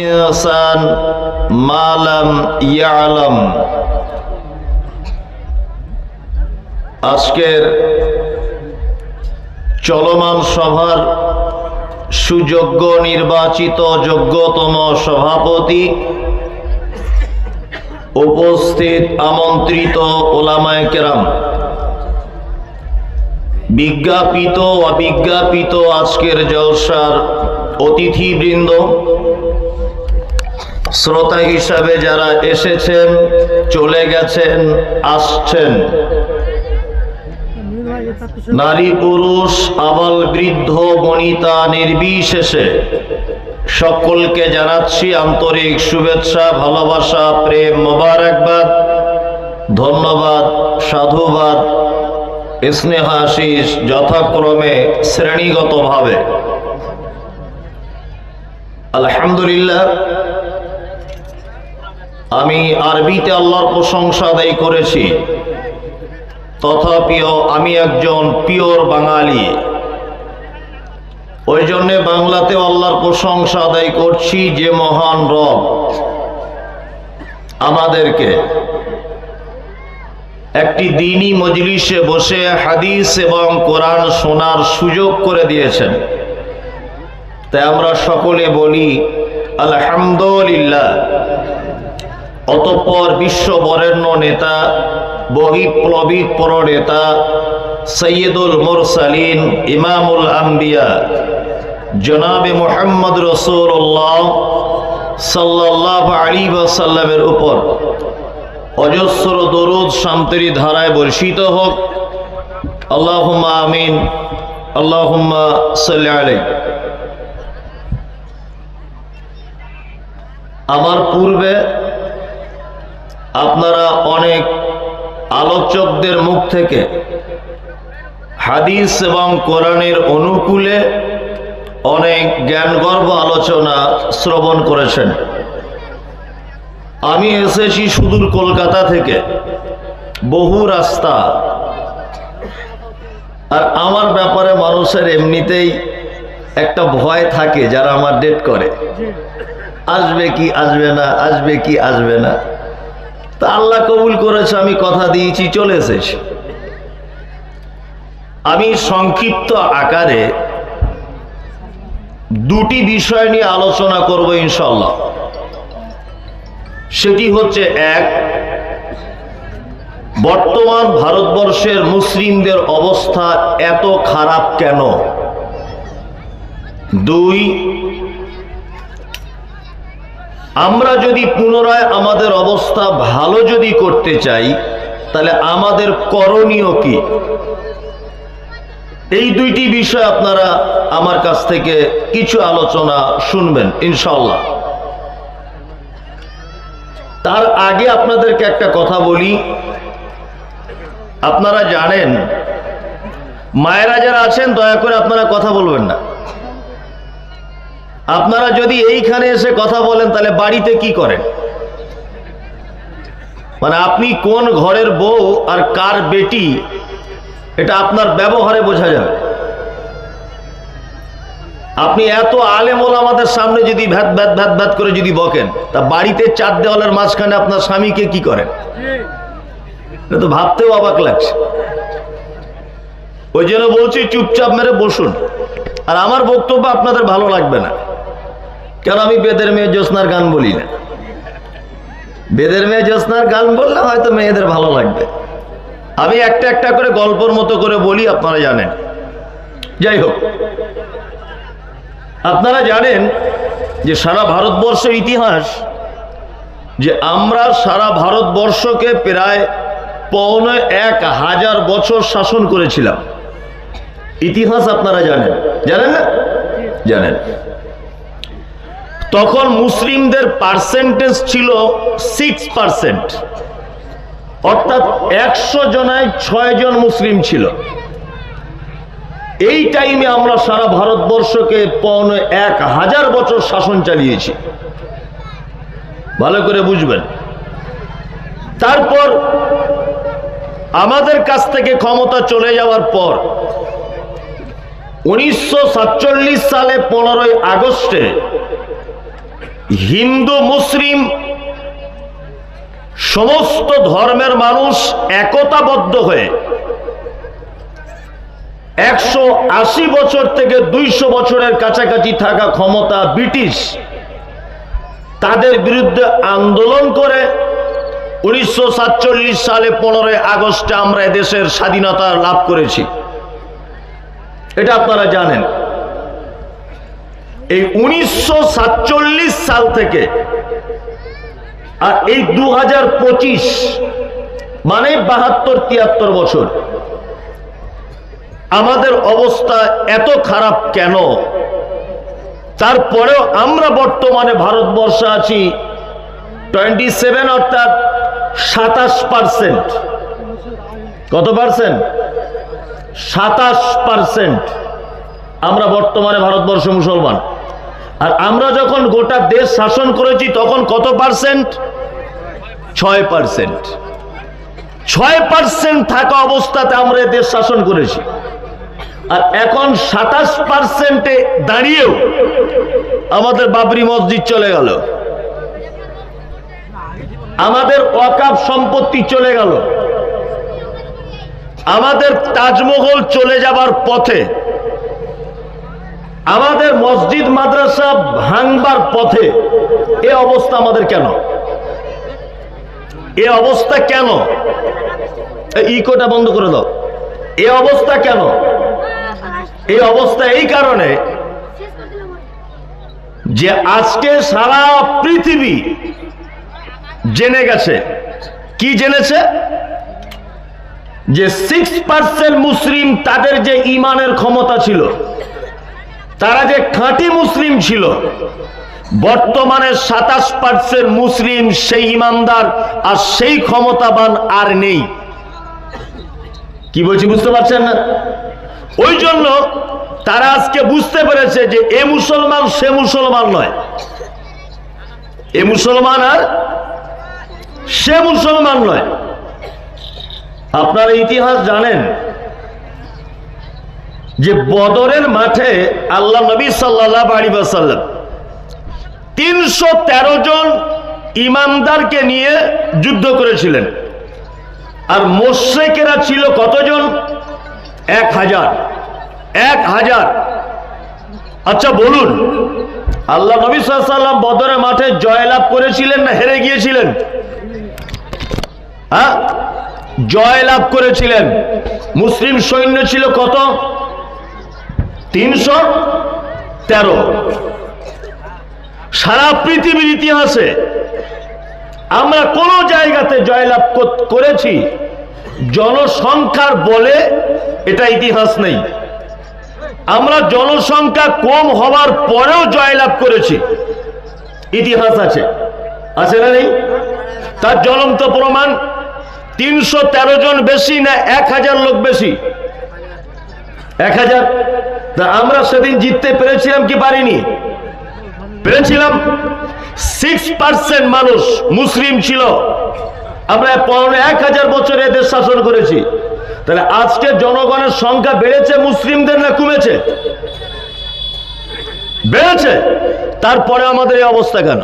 ইনসান মা লাম ইয়ালাম। আজকের চলমান সভার সুযোগ্য নির্বাচিত যোগ্যতম সভাপতি, উপস্থিত আমন্ত্রিত ওলামায়ে কেরাম, বিজ্ঞাপিত অবিজ্ঞাপিত আজকের জলসার অতিথিবৃন্দ, শ্রোতা হিসাবে যারা এসেছেন, চলে গেছেন, আসছেন, নারী পুরুষ আবাল বৃদ্ধ বনিতা নির্বিশেষে সকলকে জানাচ্ছি আন্তরিক শুভেচ্ছা, ভালোবাসা, প্রেম, মোবারকবাদ, ধন্যবাদ, সাধুবাদ, স্নেহাশিস যথাক্রমে শ্রেণীগতভাবে। আলহামদুলিল্লাহ, আমি আরবিতে আল্লাহর প্রশংসা আদায় করেছি, তথাপিও আমি একজন পিওর বাঙালি, ওই জন্যে বাংলাতেও আল্লাহর প্রশংসা আদায় করছি যে মহান রব আমাদেরকে একটি দ্বীনি মজলিসে বসে হাদিস এবং কোরআন শোনার সুযোগ করে দিয়েছেন। তাই আমরা সকলে বলি আলহামদুলিল্লাহ। অতঃপর বিশ্ব বরেণ্য নেতা, বহিঃপ্লবিক প্রণেতা, সৈয়দুল মুরসালিন, ইমামুল আম্বিয়া জনাবে মুহাম্মদ রাসূলুল্লাহ সাল্লাল্লাহু আলাইহি ওয়াসাল্লামের উপর অজস্র দরুদ শান্তির ধারায় বর্ষিত হোক। আল্লাহুম্মা আমিন, আল্লাহুম্মা সাল্লি আলাইহি। আমার পূর্বে আপনারা অনেক আলোচকদের মুখ থেকে হাদিস এবং কোরআনের অনুকূলে অনেক জ্ঞানগর্ভ আলোচনা শ্রবণ করেছেন। আমি এসেছি সুদূর কলকাতা থেকে, বহু রাস্তা, আর আমার ব্যাপারে মানুষের এমনিতেই একটা ভয় থাকে যারা আমার ডেট করে, আসবে কি আসবে না, আসবে কি আসবে না। তা আল্লাহ কবুল করেছে, আমি কথা দিয়েছি, চলে এসেছি। আমি সংক্ষিপ্ত আকারে দুটি বিষয় নিয়ে আলোচনা করব ইনশাআল্লাহ। সেটি হচ্ছে, এক, বর্তমান ভারতবর্ষের মুসলিমদের অবস্থা এত খারাপ কেন? দুই, আমরা যদি পুনরায় আমাদের অবস্থা ভালো যদি করতে চাই, তাহলে আমাদের করণীয় কি? এই দুইটি বিষয় আপনারা আমার কাছ থেকে কিছু আলোচনা শুনবেন ইনশাআল্লাহ। তার আগে আপনাদেরকে একটা কথা বলি। আপনারা জানেন, মায়েরা যারা আছেন দয়া করে আপনারা কথা বলবেন না। আপনারা যদি এইখানে এসে কথা বলেন তাহলে বাড়িতে কি করেন? মানে আপনি কোন ঘরের বউ আর কার বেটি, এটা আপনার ব্যবহারে বোঝা যাবে। আপনি এত আলেম ওলামাদের সামনে যদি ভ্যাত ভ্যাত ভ্যাত ভ্যাত করে যদি বকেন, তা বাড়িতে চার দেওয়ালের মাঝখানে আপনার স্বামীকে কি করেন? এটা তো ভাবতেও অবাক লাগছে। ওই জন্য বলছি, চুপচাপ মেরে বসুন। আর আমার বক্তব্য আপনাদের ভালো লাগবে না, কেন আমি বেদের মেয়ে জ্যোৎস্নার গান বলি না। বেদের মেয়ে জ্যোৎস্নার গান বললে হয়তো মেয়েদের ভালো লাগবে। আমি একটা একটা করে গল্পর মতো করে বলি, আপনারা জানেন। যাই হোক, আপনারা জানেন যে সারা ভারতবর্ষের ইতিহাস, যে আমরা সারা ভারতবর্ষকে প্রায় ৫১,০০০ বছর শাসন করেছিলাম। ইতিহাস আপনারা জানেন, জানেন না? জানেন। তখন মুসলিমদের পার্সেন্টেজ ছিল 6%, অর্থাৎ ১০০ জনায় ৬ জন মুসলিম ছিল। এই টাইমে আমরা সারা ভারতবর্ষকে ৫১,০০০ বছর শাসন চালিয়েছি, ভালো করে বুঝবেন। তারপর আমাদের কাছ থেকে ক্ষমতা চলে যাওয়ার পর 1947 সালে 15ই আগস্টে হিন্দু মুসলিম সমস্ত ধর্মের মানুষ একতাবদ্ধ হয়ে 180 বছর থেকে 200 বছরের কাছাকাছি থাকা ক্ষমতা ব্রিটিশ, তাদের বিরুদ্ধে আন্দোলন করে 1947 সালে 15 আগস্টে আমরা এদেশের স্বাধীনতা লাভ করেছি। এটা আপনারা জানেন। এই 1947 সাল থেকে আর এই 2025 মানে 72-73 বছর আমাদের অবস্থা এত খারাপ কেন? তারপরেও আমরা বর্তমানে ভারতবর্ষে আছি 27, অর্থাৎ 27%। কত পার্সেন্ট? 27% আমরা বর্তমানে ভারতবর্ষ মুসলমান। আর আমরা যখন গোটা দেশ শাসন করেছি তখন কত পার্সেন্ট? 6%। 6% থাকা অবস্থাতে আমরা দেশ শাসন করেছি। আর এখন 27%-এ দাঁড়িয়েও আমাদের বাবরি মসজিদ চলে গেল, আমাদের ওয়াকফ সম্পত্তি চলে গেল, আমাদের তাজমহল চলে যাবার পথে, আমাদের মসজিদ মাদ্রাসা ভাঙবার পথে। এ অবস্থা আমাদের কেন? এ অবস্থা কেন? ইকোটা বন্ধ করে দাও। এ অবস্থা কেন? এই অবস্থা এই কারণে যে আজকে সারা পৃথিবী জেনে গেছে। কি জেনেছে? যে 6% মুসলিম, তাদের যে ইমানের ক্ষমতা ছিল, তারা যে খাঁটি মুসলিম ছিল, বর্তমানে 27% মুসলিম সেই ইমানদার আর সেই ক্ষমতাবান আর নেই। কি বলছি বুঝতে পারছেন না? ওই জন্য তারা আজকে বুঝতে পেরেছে যে এ মুসলমান সে মুসলমান নয়, এ মুসলমান আর সে মুসলমান নয়। আপনারা ইতিহাস জানেন যে বদরের মাঠে আল্লাহ নবী সাল্লাল্লাহু আলাইহি ওয়াসাল্লাম 313 জন ইমানদারকে নিয়ে যুদ্ধ করেছিলেন। আর মুশরিকেরা ছিল কতজন? 1000। আচ্ছা বলুন, আল্লাহ নবী সাল্লাল্লাহু আলাইহি ওয়াসাল্লাম বদরের মাঠে জয়লাভ করেছিলেন না হেরে গিয়েছিলেন? হ্যাঁ, জয়লাভ করেছিলেন। মুসলিম সৈন্য ছিল কত? 313। সারা পৃথিবীর ইতিহাসে আমরা কোন জায়গাতে জয়লাভ করেছি জনসংখ্যার বলে, এটা ইতিহাস নেই। আমরা জনসংখ্যা কম হওয়ার পরেও জয়লাভ করেছি, ইতিহাস আছে। আছে না নেই? তার জ্বলন্ত প্রমাণ 313 জন বেশি না 1000 লোক বেশি? 1000। তা আমরা সেদিন জিততে পেরেছিলাম কি পারিনি? পেরেছিলাম। 6% মানুষ মুসলিম ছিল। আমরা 1000 বছর এদের শাসন করেছি। তাহলে আজকে জনগণের সংখ্যা বেড়েছে মুসলিমদের না কমেছে? বেড়েছে। তারপরে আমাদের এই অবস্থা কেন?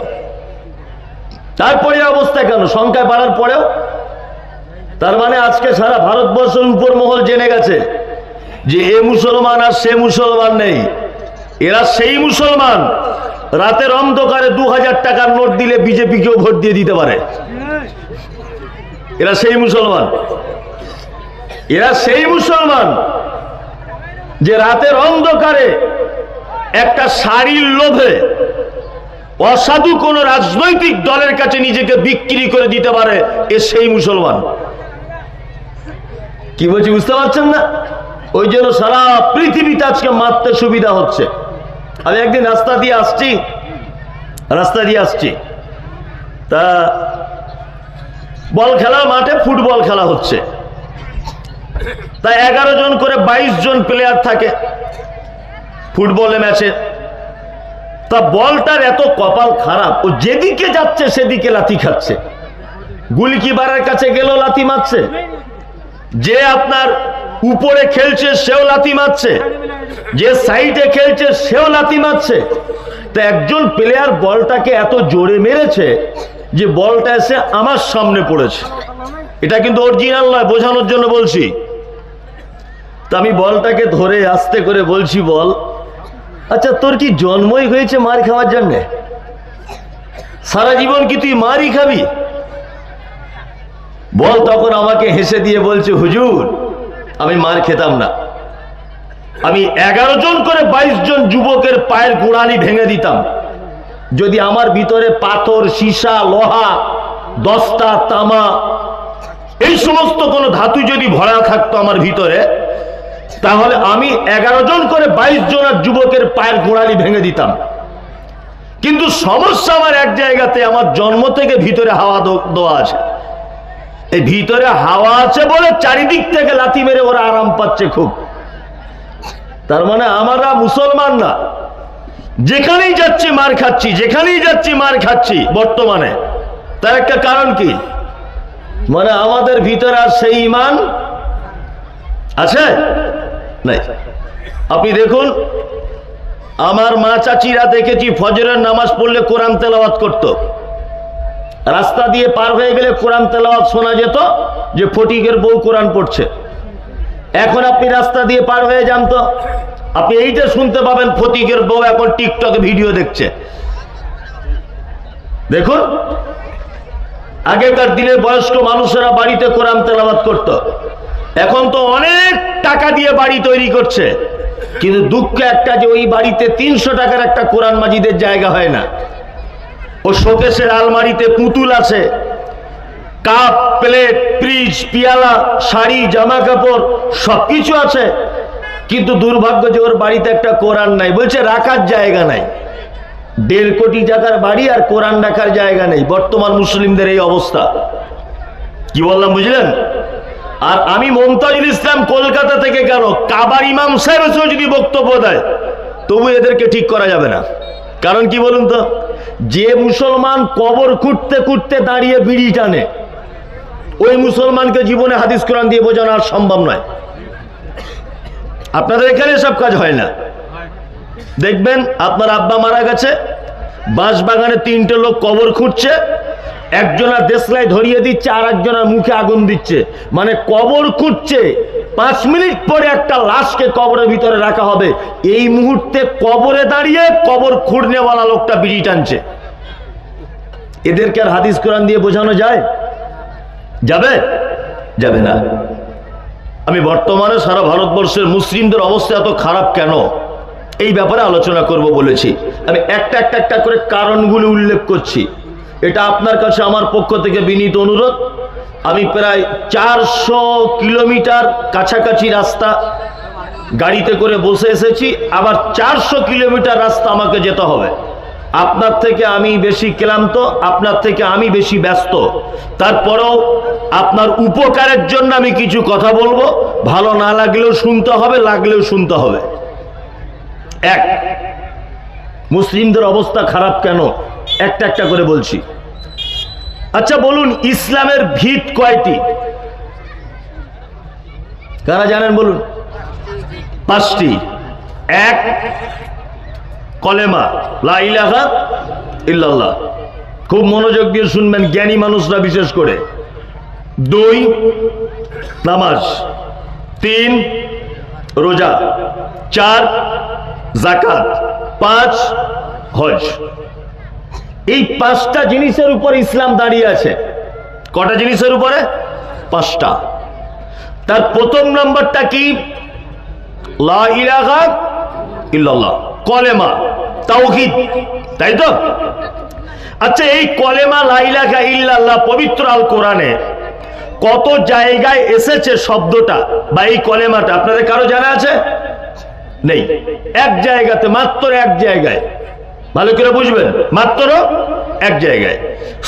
তারপরে অবস্থা কেন সংখ্যা বাড়ার পরেও? তার মানে আজকে সারা ভারতবর্ষের উপর মহল জেনে গেছে যে এ মুসলমান আর সে মুসলমান নেই। এরা সেই মুসলমান রাতের অন্ধকারে 2000 টাকার নোট দিলে বিজেপিকেও ভোট দিয়ে দিতে পারে। এরা সেই মুসলমান। এরা সেই মুসলমান যে রাতের অন্ধকারে একটা শাড়ির লোভে অসাধু কোন রাজনৈতিক দলের কাছে নিজেকে বিক্রি করে দিতে পারে। এ সেই মুসলমান। কি বলছি বুঝতে পারছেন না? ওই জন্য সারা পৃথিবীতে আজকে মারতে সুবিধা হচ্ছে। আমি একদিন রাস্তা দিয়ে আসছি, তা বল খেলার মাঠে ফুটবল খেলা হচ্ছে। তা 11 জন করে 22 জন প্লেয়ার থাকে ফুটবলের ম্যাচে। তা বলটার এত কপাল খারাপ, ও যেদিকে যাচ্ছে সেদিকে লাথি খাচ্ছে। গোলকিপারের কাছে গেলেও লাথি মারছে, যে আপনার উপরে খেলছে সেও লাথি মারছে, যে সাইডে খেলছে সেও লাথি মারছে। তা একজন প্লেয়ার বলটাকে এত জোরে মেরেছে যে বলটা এসে আমার সামনে পড়েছে। এটা কিন্তু অরিজিনাল নয়, বোঝানোর জন্য বলছি। তা আমি বলটাকে ধরে আস্তে করে বলছি, বল আচ্ছা তোর কি জন্মই হয়েছে মার খাওয়ার জন্য? সারা জীবন কি তুই মারই খাবি? বল তখন আমাকে হেসে দিয়ে বলছে, হুজুর আমি মার খেতাম না, আমি 11 জন করে 22 জন যুবকের পায়ের গোড়ালি ভেঙে দিতাম যদি আমার ভিতরে পাথর, সীসা, লোহা, দস্তা, তামা এই সমস্ত কোন ধাতু যদি ভরা থাকতো আমার ভিতরে, তাহলে আমি 11 জন করে 22 জনের যুবকের পায়ের গোড়ালি ভেঙে দিতাম। কিন্তু সমস্যা আমার এক জায়গাতে, আমার জন্ম থেকে ভিতরে হাওয়া দেওয়া আছে। এই ভিতরে হাওয়া আছে বলে চারিদিক থেকে লাথি মেরে ওরা আরাম পাচ্ছে খুব। তার মানে আমরা মুসলমান না, যেখানেই যাচ্ছি মার খাচ্ছি, যেখানেই যাচ্ছি মার খাচ্ছি বর্তমানে। তার একটা কারণ কি? মানে আমাদের ভিতরে আর সেই ঈমান আছে নাই। আপনি দেখুন, আমার মা চাচিরা দেখেছি ফজরের নামাজ পড়লে কোরআন তেলাওয়াত করত। রাস্তা দিয়ে পার হয়ে গেলে কোরআন তেলাওয়াত শোনা যেত যে ফটিকের বউ কোরআন পড়ছে। এখন আপনি রাস্তা দিয়ে পার হয়ে যান তো আপনি এইটা শুনতে পাবেন, ফটিকের বউ এখন টিকটকে ভিডিও দেখছে। দেখুন, আগেকার দিনে বয়স্ক মানুষেরা বাড়িতে কোরআন তেলাওয়াত করত, এখন তো অনেক টাকা দিয়ে বাড়ি তৈরি করছে। কিন্তু দুঃখ একটা যে ওই বাড়িতে 300 টাকার একটা কোরআন মাজিদের জায়গা হয় না। ও শোকেসের আলমারিতে পুতুল আছে, কাপ, প্লেট, ফ্রিজ, পিয়ালা, শাড়ি, জামা কাপড় সবকিছু আছে, কিন্তু দুর্ভাগ্য যে ওর বাড়িতে একটা কোরআন নাই। বলছে রাখার জায়গা নাই। 1.5 কোটি টাকার বাড়ি আর কোরআন রাখার জায়গা নেই। বর্তমান মুসলিমদের এই অবস্থা। কি বললাম বুঝলেন? আর আমি মমতাজুল ইসলাম কলকাতা থেকে, কেন কাবার ইমাম সাহেব এসেও যদি বক্তব্য দেয় তবু এদেরকে ঠিক করা যাবে না। কারণ কি বলুন তো, যে মুসলমান কবর খুঁড়তে খুঁড়তে দাঁড়িয়ে বিড়ি টানে, ওই মুসলমানকে জীবনে হাদিস কোরআন দিয়ে বোঝানো আর সম্ভব নয়। আপনাদের এখানে সব কাজ হয় না। দেখবেন আপনার আব্বা মারা গেছে, বাঁশ বাগানে 3টে লোক কবর খুঁড়ছে, একজনের দেশলাই ধরিয়ে দিচ্ছে আর একজনের মুখে আগুন দিচ্ছে। মানে কবর খুঁড়ছে, 5 মিনিট পরে একটা লাশকে কবরের ভিতরে রাখা হবে, এই মুহূর্তে কবরে দাঁড়িয়ে কবর খুঁড়নেওয়ালা লোকটা বিড়ি টানছে। এদেরকে আর হাদিস কোরআন দিয়ে বোঝানো যায়? যাবে? যাবে না। আমি বর্তমানে সারা ভারতবর্ষের মুসলিমদের অবস্থা এত খারাপ কেন, এই ব্যাপারে আলোচনা করব বলেছি। আমি একটা করে কারণগুলো উল্লেখ করছি। এটা আপনার কাছে আমার পক্ষ থেকে বিনীত অনুরোধ। আমি প্রায় 400 কিলোমিটার কাছাকাছি রাস্তা গাড়িতে করে বসে এসেছি, আবার 400 কিলোমিটার রাস্তা আমাকে যেতে হবে। আপনার থেকে আমি বেশি ক্লান্ত, আপনার থেকে আমি বেশি ব্যস্ত। তারপরেও আপনার উপকারের জন্য আমি কিছু কথা বলবো। ভালো না লাগলেও শুনতে হবে, লাগলেও শুনতে হবে। এক, মুসলিমদের অবস্থা খারাপ কেন একটা করে বলছি। আচ্ছা বলুন, ইসলামের ভিত কয়টি? কারা জানেন বলুন? 5টি। 1, কলেমা, লা ইলাহা ইল্লাল্লাহ। খুব মনোযোগ দিয়ে শুনবেন, জ্ঞানী মানুষরা বিশেষ করে। 2, নামাজ। 3, রোজা। 4, যাকাত। 5, হজ। এই 5টা জিনিসের উপর ইসলাম দাঁড়িয়ে আছে। কটা জিনিসের উপরে? 5টা। তার প্রথম নম্বরটা কি? লা ইলাহা ইল্লাল্লাহ, কলেমা, তাওহীদ, তাই তো? আচ্ছা, এই কলেমা লা ইলাহা ইল্লাল্লাহ পবিত্র আল কোরআনে কত জায়গায় এসেছে শব্দটা বা এই কলেমাটা আপনাদের কারো জানা আছে? নেই। এক জায়গাতে, মাত্র এক জায়গায়। ভালো করে বুঝবেন, মাত্র এক জায়গায়।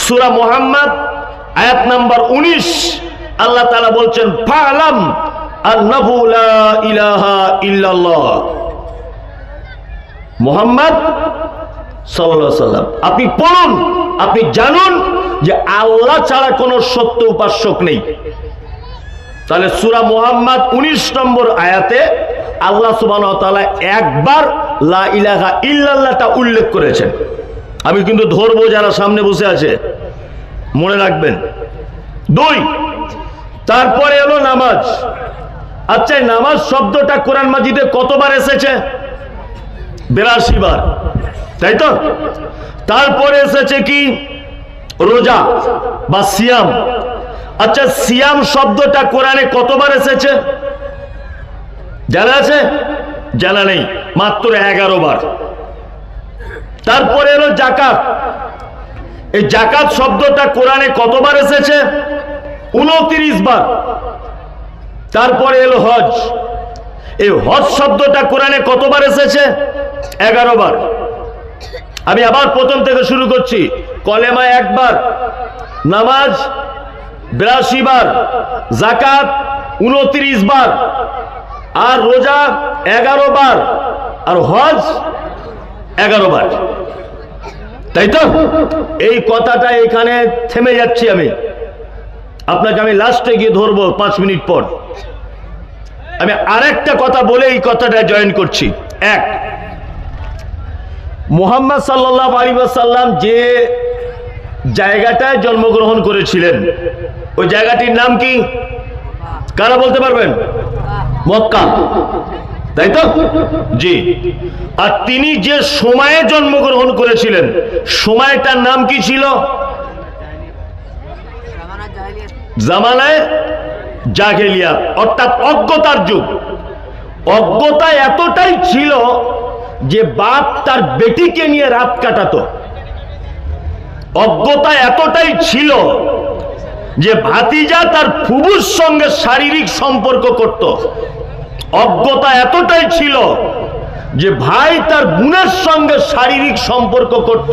সূরা মুহাম্মদ আয়াত নাম্বার 19 আল্লাহ তাআলা বলছেন, ফা'লাম আন্নাহু লা ইলাহা ইল্লাল্লাহ। মুহাম্মদ সাল্লাল্লাহু আলাইহি ওয়াসাল্লাম, আপনি পড়ুন, আপনি জানুন যে আল্লাহ ছাড়া কোনো সত্য উপাস্যক নেই। তাহলে সূরা মুহাম্মদ 19 নম্বর আয়াতে আল্লাহ সুবহানাহু ওয়া তাআলা একবার লা ইলাহা ইল্লাল্লাহটা উল্লেখ করেছেন। আমি কিন্তু ধরবো যারা সামনে বসে আছে, মনে রাখবেন। 2, তারপরে এলো নামাজ। আচ্ছা, নামাজ শব্দটা কোরআন মাজিদে কতবার এসেছে? 82 বার, তাই তো? তারপরে এসেছে কি? রোজা বা সিয়াম। আচ্ছা, সিয়াম শব্দটা কোরআনে কতবার এসেছে জানা আছে? জানা নেই, মাত্র 11 বার। তারপরে এলো যাকাত। এই যাকাত শব্দটা কোরআনে কতবার এসেছে? 29 বার। তারপরে এলো হজ। এই হজ শব্দটা কোরআনে কতবার এসেছে? 11 বার। আমি আবার প্রথম থেকে শুরু করছি। কলেমা 1 বার, নামাজ 82 বার, যাকাত 29 বার, আর রোজা 11 বার, আর হজ 11 বার, তাই তো? এই কথাটা এখানে থেমে যাচ্ছি আমি, আপনাকে আমি লাস্টে গিয়ে ধরবো 5 মিনিট পর। আমি আরেকটা কথা বলে এই কথাটা জয়েন করছি। 1, মুহাম্মদ সাল্লাল্লাহু আলাইহি ওয়াসাল্লাম যে জায়গাটায় জন্মগ্রহণ করেছিলেন, ওই জায়গাটির নাম কি? কারা বলতে পারবেন? মক্কা, তাই তো? জি। আর তিনি যে সময়ে জন্মগ্রহণ করেছিলেন, সময়টার নাম কি ছিল? জামানায়ে জাহেলিয়াত, অর্থাৎ অজ্ঞতার যুগ। অজ্ঞতা এতটাই ছিল যে বাপ তার বেটিকে নিয়ে রাত কাটাতো। অজ্ঞতা এতটাই ছিল যে ভাতিজা তার ফুফুর সঙ্গে শারীরিক সম্পর্ক করত। অজ্ঞতা এতটাই ছিল যে ভাই তার বোনের সঙ্গে শারীরিক সম্পর্ক করত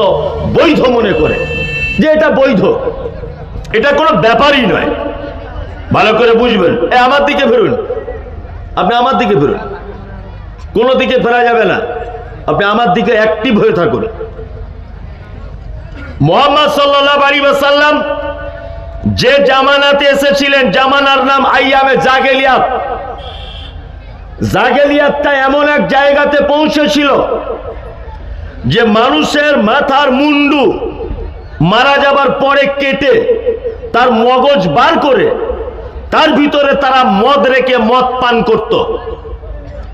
বৈধ মনে করে, যে এটা বৈধ, এটা কোনো ব্যাপারই নয়। ভালো করে বুঝবেন। আমার দিকে ফিরুন, আপনি আমার দিকে ফিরুন, কোনো দিকে ফেরা যাবে না, আপনি আমার দিকে অ্যাক্টিভ হয়ে থাকুন। মুহাম্মদ সাল্লাল্লাহু আলাইহি ওয়াসাল্লাম যে জামানাতে এসেছিলেন, জামানার নাম আইয়ামে জাহেলিয়াত। জাহেলিয়াতটা এমন এক জায়গাতে পৌঁছেছিল যে মানুষের মাথার মুন্ডু মারা যাবার পরে কেটে তার মগজ বার করে তার ভিতরে তারা মদ রেখে মদ পান করত।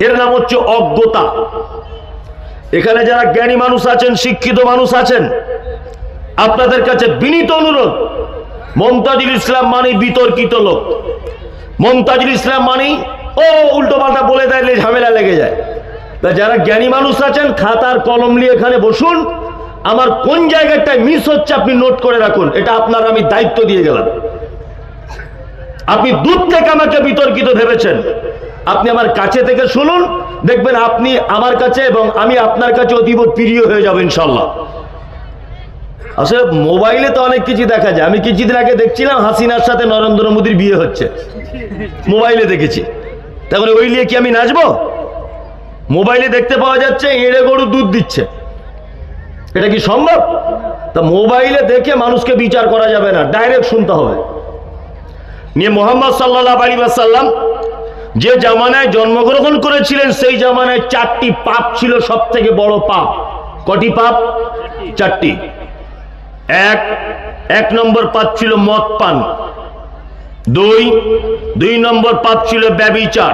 এর নাম হচ্ছে অজ্ঞতা। এখানে যারা জ্ঞানী মানুষ আছেন, শিক্ষিত মানুষ আছেন, আপনাদের কাছে বিনীত অনুরোধ, মমতাজুল ইসলাম মানে বিতর্কিত লোক। মমতাজুল ইসলাম মানে ও উল্টো পাল্টা বলে দিলে ঝামেলা লেগে যায়। তা যারা জ্ঞানী মানুষ আছেন, খাতার কলম নিয়ে এখানে বসুন, আমার কোন জায়গাটায় মিস হচ্ছে আপনি নোট করে রাখুন। এটা আপনার আমি দায়িত্ব দিয়ে গেলাম। আপনি দূর থেকে আমাকে বিতর্কিত ভেবেছেন, আপনি আমার কাছে থেকে শুনুন, দেখবেন আপনি আমার কাছে এবং আমি আপনার কাছে অতীব প্রিয় হয়ে যাবেন ইনশাল্লাহ। আসলে মোবাইলে তো অনেক কিছু দেখা যায়। আমি কিছুদিন আগে দেখছিলাম হাসিনার সাথে নরেন্দ্র মোদীর বিয়ে হচ্ছে, মোবাইলে দেখেছি। তখন ওই নিয়ে কি আমি নাচবো? মোবাইলে দেখতে পাওয়া যাচ্ছে এড়ে গরু দুধ দিচ্ছে, এটা কি সম্ভব? তা মোবাইলে দেখে মানুষকে বিচার করা যাবে না, ডাইরেক্ট শুনতে হবে। নিয়ে মুহাম্মদ সাল্লাল্লাহু আলাইহি ওয়াসাল্লাম যে জামানায় জন্মগ্রহণ করেছিলেন, সেই জামানায় 4টি পাপ ছিল সব থেকে বড় পাপ। কটি পাপ? 4টি। এক নম্বর পাপ ছিল মদ পান। 2 নম্বর পাপ ছিল ব্যভিচার।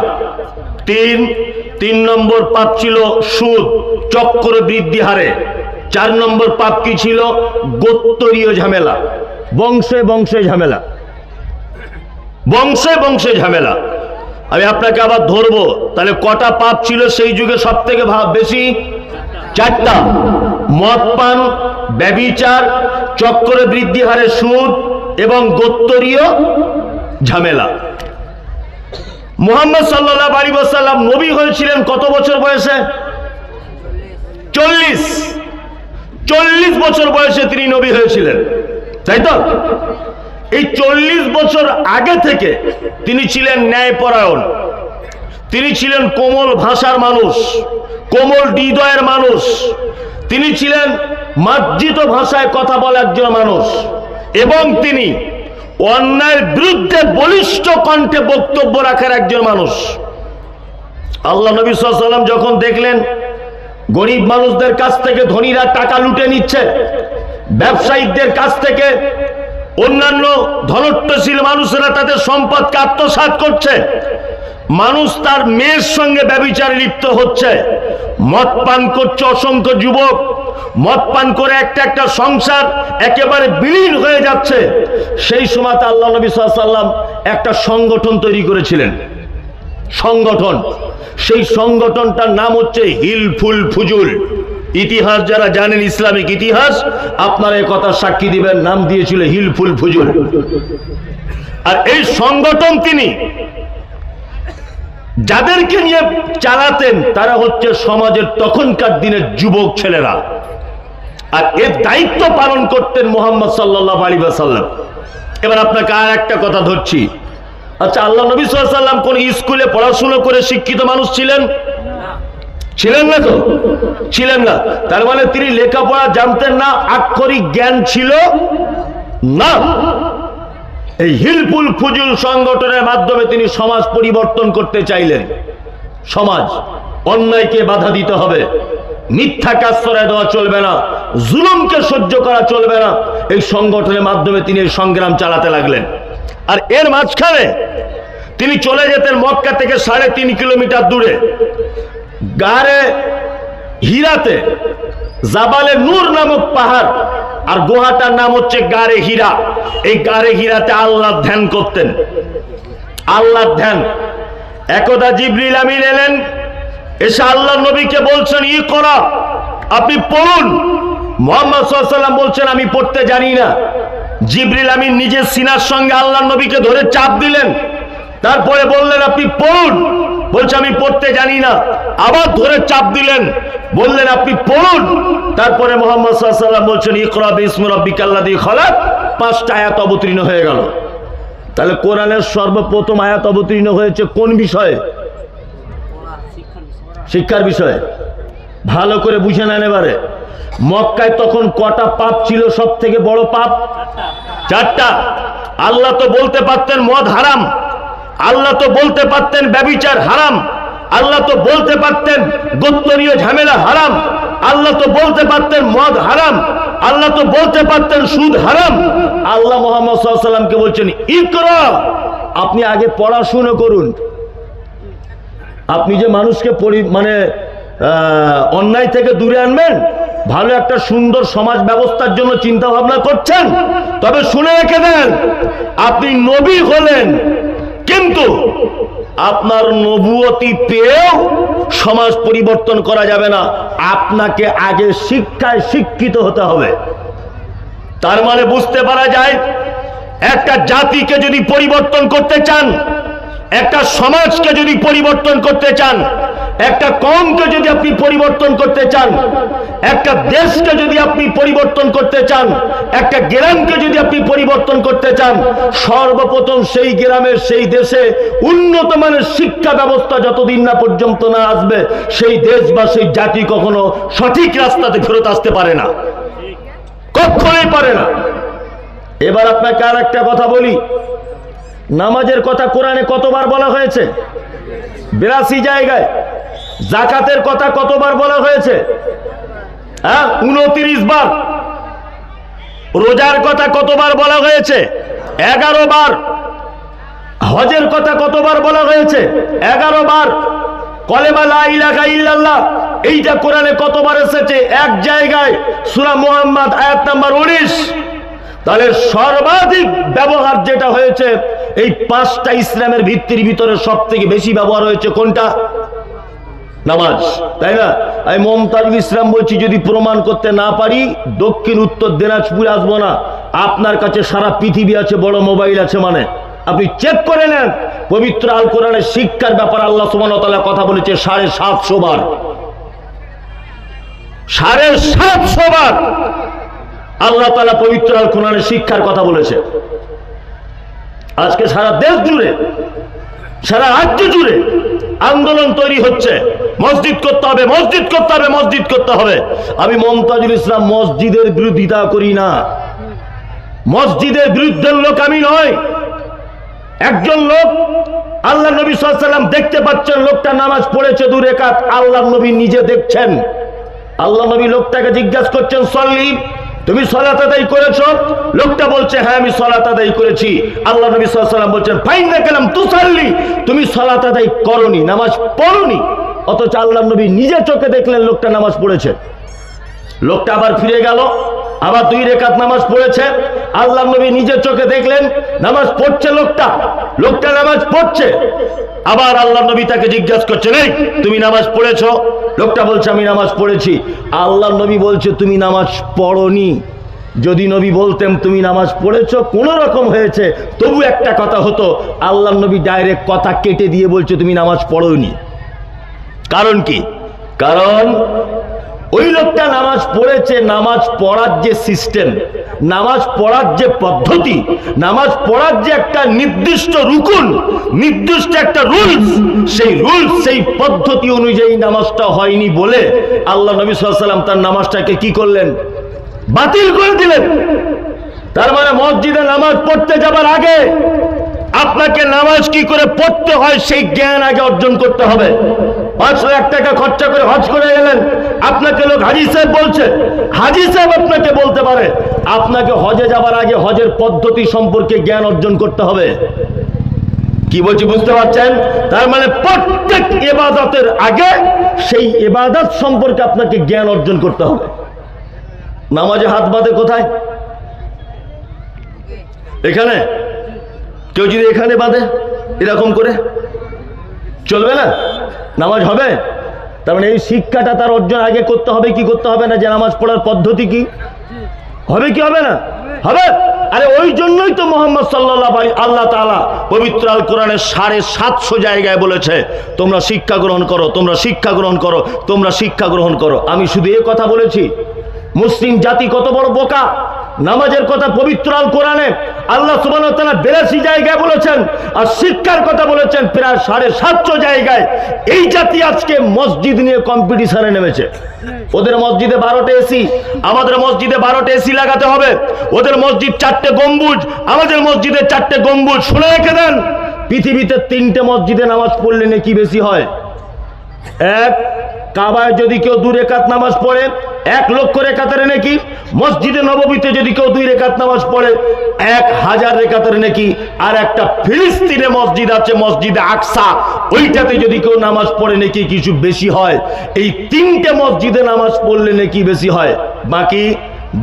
3 নম্বর পাপ ছিল সুদ, চক্র বৃদ্ধি হারে। 4 নম্বর পাপ কি ছিল? গোত্রীয় ঝামেলা, বংশে বংশে ঝামেলা, বংশে বংশে ঝামেলা। আমি আপনাকে আবার ধরবো, তাহলে কটা পাপ ছিল সেই যুগে সব থেকে বেশি? 4টা। মদ পান, ব্যভিচার, চক্র বৃদ্ধি হারে সুদ এবং গোত্রীয় ঝামেলা। মুহাম্মদ সাল্লাল্লাহু আলাইহি ওয়াসাল্লাম নবী হয়েছিলেন কত বছর বয়সে? 40 বছর বয়সে তিনি নবী হয়েছিলেন, তাই তো? এই 40 বছর আগে থেকে তিনি ছিলেন ন্যায়পরায়ণ, তিনি ছিলেন কোমল ভাষার মানুষ, কোমল হৃদয়ের মানুষ, তিনি ছিলেন মার্জিত ভাষায় কথা বলা একজন মানুষ, এবং তিনি অন্যায়ের বিরুদ্ধে বলিষ্ঠ কণ্ঠে বক্তব্য রাখার একজন মানুষ। আল্লাহ নবী সাল্লাল্লাহু আলাইহি ওয়াসাল্লাম যখন দেখলেন গরিব মানুষদের কাছ থেকে ধনীরা টাকা লুটে নিচ্ছে, ব্যবসায়িকদের কাছ থেকে অন্যান্য ধনত্বশীল মানুষেরা তাদের সম্পদকে আত্মসাৎ করছে, মানুষ তার মেয়ের সঙ্গে ব্যভিচারে লিপ্ত হচ্ছে, মদ পান করছে অসংখ্য যুবক, মদ পান করে একটা একটা সংসার একেবারে বিলীন হয়ে যাচ্ছে। সেই সময় আল্লাহ নবী সাল্লাল্লাহু আলাইহি ওয়াসাল্লাম একটা সংগঠন তৈরি করেছিলেন, সংগঠন। সেই সংগঠনটার নাম হচ্ছে হিলফুল ফুজুল। ইতিহাস যারা জানেন, ইসলামিক ইতিহাস, আপনারা এই কথা সাক্ষী দিবেন, নাম দিয়েছিল হিলফুল ফুজুল। আর এই সংগঠন তিনি যাদেরকে নিয়ে চালাতেন তারা হচ্ছে সমাজের তখনকার দিনের যুবক ছেলেরা, আর এর দায়িত্ব পালন করতেন মুহাম্মদ সাল্লাল্লাহু আলাইহি ওয়াসাল্লাম। এবার আপনাকে আর একটা কথা ধরছি, আচ্ছা আল্লাহ নবী সাল্লাল্লাহু আলাইহি ওয়াসাল্লাম কোন স্কুলে পড়াশোনা করে শিক্ষিত মানুষ ছিলেন? ছিলেন না তো, ছিলেন না। তার মানে তিনি লেখাপড়া জানতেন না, আক্ষরিক জ্ঞান ছিল না। এই হিলফুল ফুজুল সংগঠনের মাধ্যমে তিনি সমাজ পরিবর্তন করতে চাইলেন। সমাজ, অন্যায়কে বাধা দিতে হবে, মিথ্যাকে আশ্রয় দেওয়া চলবে না, জুলুমকে সহ্য করা চলবে না। এই সংগঠনের মাধ্যমে তিনি এই সংগ্রাম চালাতে লাগলেন। আর এর মাঝখানে তিনি চলে যেতেন মক্কা থেকে 3.5 কিলোমিটার দূরে গারে হীরাতে, জাবালে নূর নামক পাহাড়, আর গুহাটার নাম হচ্ছে গারে হীরা। এই গারে হীরাতে আল্লাহর ধ্যান করতেন, আল্লাহর ধ্যান। একদা জিবরিল আমিন এলেন, এসে আল্লাহর নবীকে বলছেন ইকরা, আপনি পড়ুন। মুহাম্মদ সাল্লাল্লাহু আলাইহি ওয়াসাল্লাম বলছেন আমি পড়তে জানি না। জিবরিল আমিন নিজের সিনার সঙ্গে আল্লাহর নবীকে ধরে চাপ দিলেন, তারপরে বললেন আপনি পড়ুন। বলছে আমি পড়তে জানি না। আবার ধরে চাপ দিলেন, বললেন আপনি পড়ুন। তারপরে মুহাম্মদ সাল্লাল্লাহু আলাইহি ওয়াসাল্লাম বলছেন ইকরা বিসমি রাব্বিকাল্লাযী খালাক। 5টা আয়াত অবতীর্ণ হয়ে গেল। তাহলে কোরআনের সর্বপ্রথম আয়াত অবতীর্ণ হয়েছে কোন বিষয়ে? শিক্ষার বিষয়ে। ভালো করে বুঝে নেন এবারে। মক্কায় তখন কটা পাপ ছিল সব থেকে বড় পাপ? 4টা। আল্লাহ তো বলতে পারতেন মদ হারাম, আল্লাহ তো বলতে পারতেন ব্যভিচার হারাম, আল্লাহ তো বলতে পারতেন গোত্রীয় ঝামেলা হারাম, আল্লাহ তো বলতে পারতেন মদ হারাম, আল্লাহ তো বলতে পারতেন সুদ হারাম। আল্লাহ মুহাম্মদ সাল্লাল্লাহু আলাইহি ওয়াসাল্লামকে বলছেন ইকরা, আপনি আগে পড়াশোনা করুন। আপনি যে মানুষকে অন্যায় থেকে দূরে আনবেন, ভালো একটা সুন্দর সমাজ ব্যবস্থার জন্য চিন্তা ভাবনা করছেন, তবে শুনে রেখে দেন আপনি নবী হলেন, কিন্তু আপনার নবুয়তি পেয়েও সমাজ পরিবর্তন করা যাবে না। আপনাকে আগে শিক্ষায় শিক্ষিত হতে হবে। তার মানে বুঝতে পারা যায়, একটা জাতিকে যদি পরিবর্তন করতে চান, একটা সমাজকে যদি পরিবর্তন করতে চান, একটা কওমকে যদি আপনি পরিবর্তন করতে চান, একটা দেশকে যদি আপনি পরিবর্তন করতে চান, একটা গ্রামকে যদি আপনি পরিবর্তন করতে চান, সর্বপ্রথম সেই গ্রামের সেই দেশে উন্নত মানের শিক্ষা ব্যবস্থা যতদিন না পর্যন্ত না আসবে, সেই দেশ বা সেই জাতি কখনো সঠিক রাস্তাতে ফেরত আসতে পারে না, কখনোই পারে না। এবার আপনাকে আর একটা কথা বলি, নামাজের কথা কোরআনে কতবার বলা হয়েছে? 82 জায়গায়। যাকাতের কথা কতবার বলা হয়েছে? 29 বার। রোজার কথা কতবার বলা হয়েছে? 11 বার। হজের কথা কতবার বলা হয়েছে? 11 বার। কলেমা লা ইলাহা ইল্লাল্লাহ এইটা কোরআনে কতবার এসেছে? এক জায়গায়, সূরা মুহাম্মদ আয়াত নাম্বার 19। তাহলে সর্বাধিক ব্যবহার যেটা হয়েছে এই 5টা ইসলামের ভিত্তির ভিতরে সবথেকে বেশি ব্যবহার হয়েছে কোনটা? নামাজ, তাই না? আমি মমতাজুল ইসলাম বলছি, যদি প্রমাণ করতে না পারি দক্ষিণ উত্তর দিনাজপুরে আসবো না। আপনার কাছে সারা পৃথিবী আছে, বড় মোবাইল আছে, মানে আপনি চেক করে নেন। পবিত্র আল কোরআনের শিক্ষার ব্যাপারে আল্লাহ সুবহানাহু ওয়া তাআলা কথা বলেছে 750 বার। 750 বার আল্লাহ তাআলা পবিত্র আল কোরআনের শিক্ষার কথা বলেছে। আজকে সারা দেশ জুড়ে, সারা রাজ্য জুড়ে আন্দোলন তৈরি হচ্ছে, মসজিদ করতে হবে, মসজিদ করতে হবে, মসজিদ করতে হবে। আমি মমতাজুল ইসলাম মসজিদের বিরোধিতা করি না, মসজিদের বিরুদ্ধের লোক আমি নয়। একজন লোক, আল্লাহ নবী সাল্লাল্লাহু আলাইহি ওয়াসাল্লাম দেখতে পাচ্ছেন লোকটা নামাজ পড়েছে 2 রাকাত, আল্লাহ নবী নিজে দেখছেন, আল্লাহ নবী লোকটাকে জিজ্ঞাসা করছেন, সল্লি, তুমি সালাত আদায় করেছো? লোকটা বলছে, হ্যাঁ আমি সালাত আদায় করেছি। আল্লাহ নবী সাল্লাল্লাহু আলাইহি ওয়াসাল্লাম বলছেন, ফাইন্না কালাম তুসাল্লি, তুমি সালাত আদায় করনি, নামাজ পড়নি। অথচ আল্লাহ নবী নিজে চোখে দেখলেন লোকটা নামাজ পড়েছে। লোকটা আবার ফিরে গেল, আবার 2 রাকাত নামাজ পড়েছে। আল্লাহ নবী নিজের চোখে দেখলেন নামাজ পড়ছে লোকটা নামাজ পড়ছে। আবার আল্লাহ নবী তাকে জিজ্ঞাসা করছেন, এই তুমি নামাজ পড়েছো? লোকটা বলছে, আমি নামাজ পড়েছি। আল্লাহ নবী বলছে, তুমি নামাজ পড়নি। যদি নবী বলতেন তুমি নামাজ পড়েছো, কোনো রকম হয়েছে, তবু একটা কথা হতো। আল্লাহ নবী ডাইরেক্ট কথা কেটে দিয়ে বলছে তুমি নামাজ পড়োনি। কারণ কি? কারণ ওই লোকটা নামাজ পড়েছে। নামাজ পড়ার যে সিস্টেম, নামাজ পড়ার যে পদ্ধতি, নামাজ পড়ার যে একটা নির্দিষ্ট রুকুন, নির্দিষ্ট একটা রুলস, সেই রুলস, সেই পদ্ধতি অনুযায়ী নামাজটা হয়নি বলে আল্লাহ নবী সাল্লাল্লাহু আলাইহি ওয়াসাল্লাম তার নামাজটাকে কি করলেন? বাতিল করে দিলেন। তার মানে মসজিদে নামাজ পড়তে যাবার আগে আপনাকে নামাজ কি করে পড়তে হয় সেই জ্ঞান আগে অর্জন করতে হবে। 5 লাখ টাকা খরচা করে হজ করে গেলেন, আপনাকে লোক হাজী সাহেব বলছে, হাজী সাহেব আপনাকে বলতে পারে, আপনাকে হজে যাবার আগে হজের পদ্ধতি সম্পর্কে জ্ঞান অর্জন করতে হবে। কি বলছি বুঝতে পারছেন? তার মানে প্রত্যেক ইবাদতের আগে সেই ইবাদত সম্পর্কে আপনাকে জ্ঞান অর্জন করতে হবে। নামাজে হাত বাঁধে কোথায়? এখানে। কেউ যদি এখানে বাঁধে এরকম করে, চলবে না, নামাজ হবে? তার মানে এই শিক্ষাটা তার অর্জন আগে করতে হবে কি করতে হবে না, যে নামাজ পড়ার পদ্ধতি কি হবে, কি হবে না হবে। আরে ওই জন্যই তো মুহাম্মদ সাল্লাল্লাহু আলাইহি আল্লাহ তাআলা পবিত্র আল কোরআনের 750 জায়গায় বলেছে, তোমরা শিক্ষা গ্রহণ করো, তোমরা শিক্ষা গ্রহণ করো, তোমরা শিক্ষা গ্রহণ করো। আমি শুধু এই কথা বলেছি, মুসলিম জাতি কত বড় বোকা। নামাজের কথা পবিত্র আল কোরআনে আল্লাহ সুবহানাহু ওয়া তাআলা 82 জায়গায় বলেছেন, আর শিক্ষার কথা বলেছেন প্রায় 750 জায়গায়। এই জাতি আজকে মসজিদ নিয়ে কম্পিটিশনে নেমেছে। ওদের মসজিদে 12টা এসি, আমাদের মসজিদে 12টা এসি লাগাতে হবে। ওদের মসজিদ 4টে গম্বুজ, আমাদের মসজিদে 4টে গম্বুজ। শুনে রেখে দেন, পৃথিবীতে 3টে মসজিদে নামাজ পড়লে নাকি বেশি হয়। এক, কাবায় যদি কেউ 2 রাকাত নামাজ পড়ে 1 লক্ষ রাকাতের নেকি। মসজিদে নববীতে যদি কেউ 2 রাকাত নামাজ পড়ে 1000 রাকাতের নেকি। আর একটা ফিলিস্তিনে মসজিদ আছে, মসজিদে আকসা, ওইটাতে যদি কেউ নামাজ পড়ে নাকি কিছু বেশি হয়। এই 3টে মসজিদে নামাজ পড়লে নাকি বেশি হয়। বাকি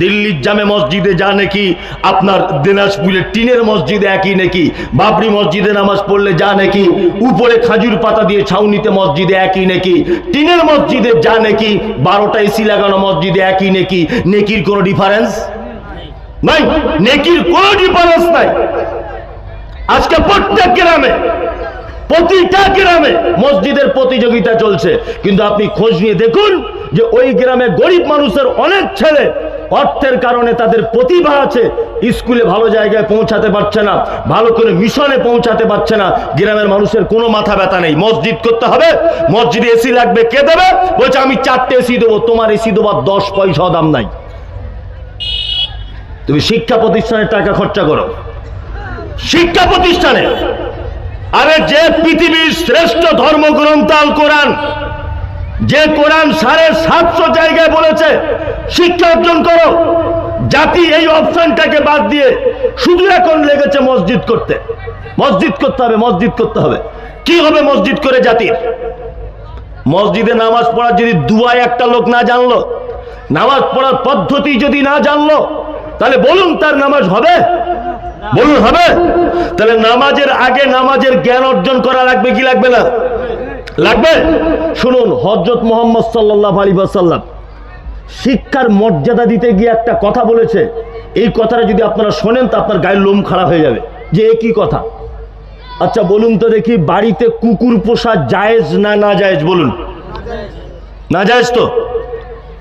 দিল্লির জামে মসজিদে যা নাকি, আপনার দিনাজপুরের টিনের মসজিদে একই নাকি, বাবরি মসজিদে নামাজ পড়লে যা নাকি, উপরে খাজুর পাতা দিয়ে ছাউনিতে মসজিদে একই নাকি, টিনের মসজিদে যা নাকি, 12টা এসি লাগানো মসজিদে একই নাকি। নেকির কোনো ডিফারেন্স নাই, নেকির কোনো ডিফারেন্স নাই। আজকে প্রত্যেক গ্রামে, প্রতিটা গ্রামে মসজিদের প্রতিযোগিতা চলছে, কিন্তু আপনি খোঁজ নিয়ে দেখুন যে ওই গ্রামে গরিব মানুষের অনেক ছেলে অর্থের কারণে তাদের প্রতিভা আছে, স্কুলে ভালো জায়গায় পৌঁছাতে পারছে না, ভালো করে মিশনে পৌঁছাতে পারছে না। গ্রামের মানুষের কোনো মাথা ব্যথা নেই, মসজিদ করতে হবে, মসজিদে এসি লাগবে, কে দেবে? বলছে আমি 4টে এসি দেবো। তোমার এসি দেবার 10 পয়সা দাম নাই। তুমি শিক্ষা প্রতিষ্ঠানের টাকা খরচা করো, শিক্ষা প্রতিষ্ঠানে। আরে যে পৃথিবীর শ্রেষ্ঠ ধর্মগ্রন্থ আল কোরআন, যে কোরআন 750 জায়গায় বলেছে শিক্ষা অর্জন করো, জাতি এই অপশনটাকে বাদ দিয়ে শুধু এখন লেগেছে মসজিদ করতে। মসজিদ করতে হবে, মসজিদ করতে হবে। কি হবে মসজিদ করে জাতির? মসজিদে নামাজ পড়ার যদি দুয়ায় একটা লোক না জানলো, নামাজ পড়ার পদ্ধতি যদি না জানলো, তাহলে বলুন তার নামাজ হবে? বলুন হবে? তাহলে নামাজের আগে নামাজের জ্ঞান অর্জন করা লাগবে কি লাগবে না? লাগবে। শুনুন, হযরত মুহাম্মদ সাল্লাল্লাহু আলাইহি ওয়াসাল্লাম শিক্ষার মর্যাদা দিতে গিয়ে একটা কথা বলেছে। এই কথাটা যদি আপনারা শোনেন তো আপনার গায়ের লোম খারাপ হয়ে যাবে, যে একই কথা। আচ্ছা বলুন তো দেখি, বাড়িতে কুকুর পোষা জায়েজ না না জায়েজ? বলুন, না জায়েজ তো।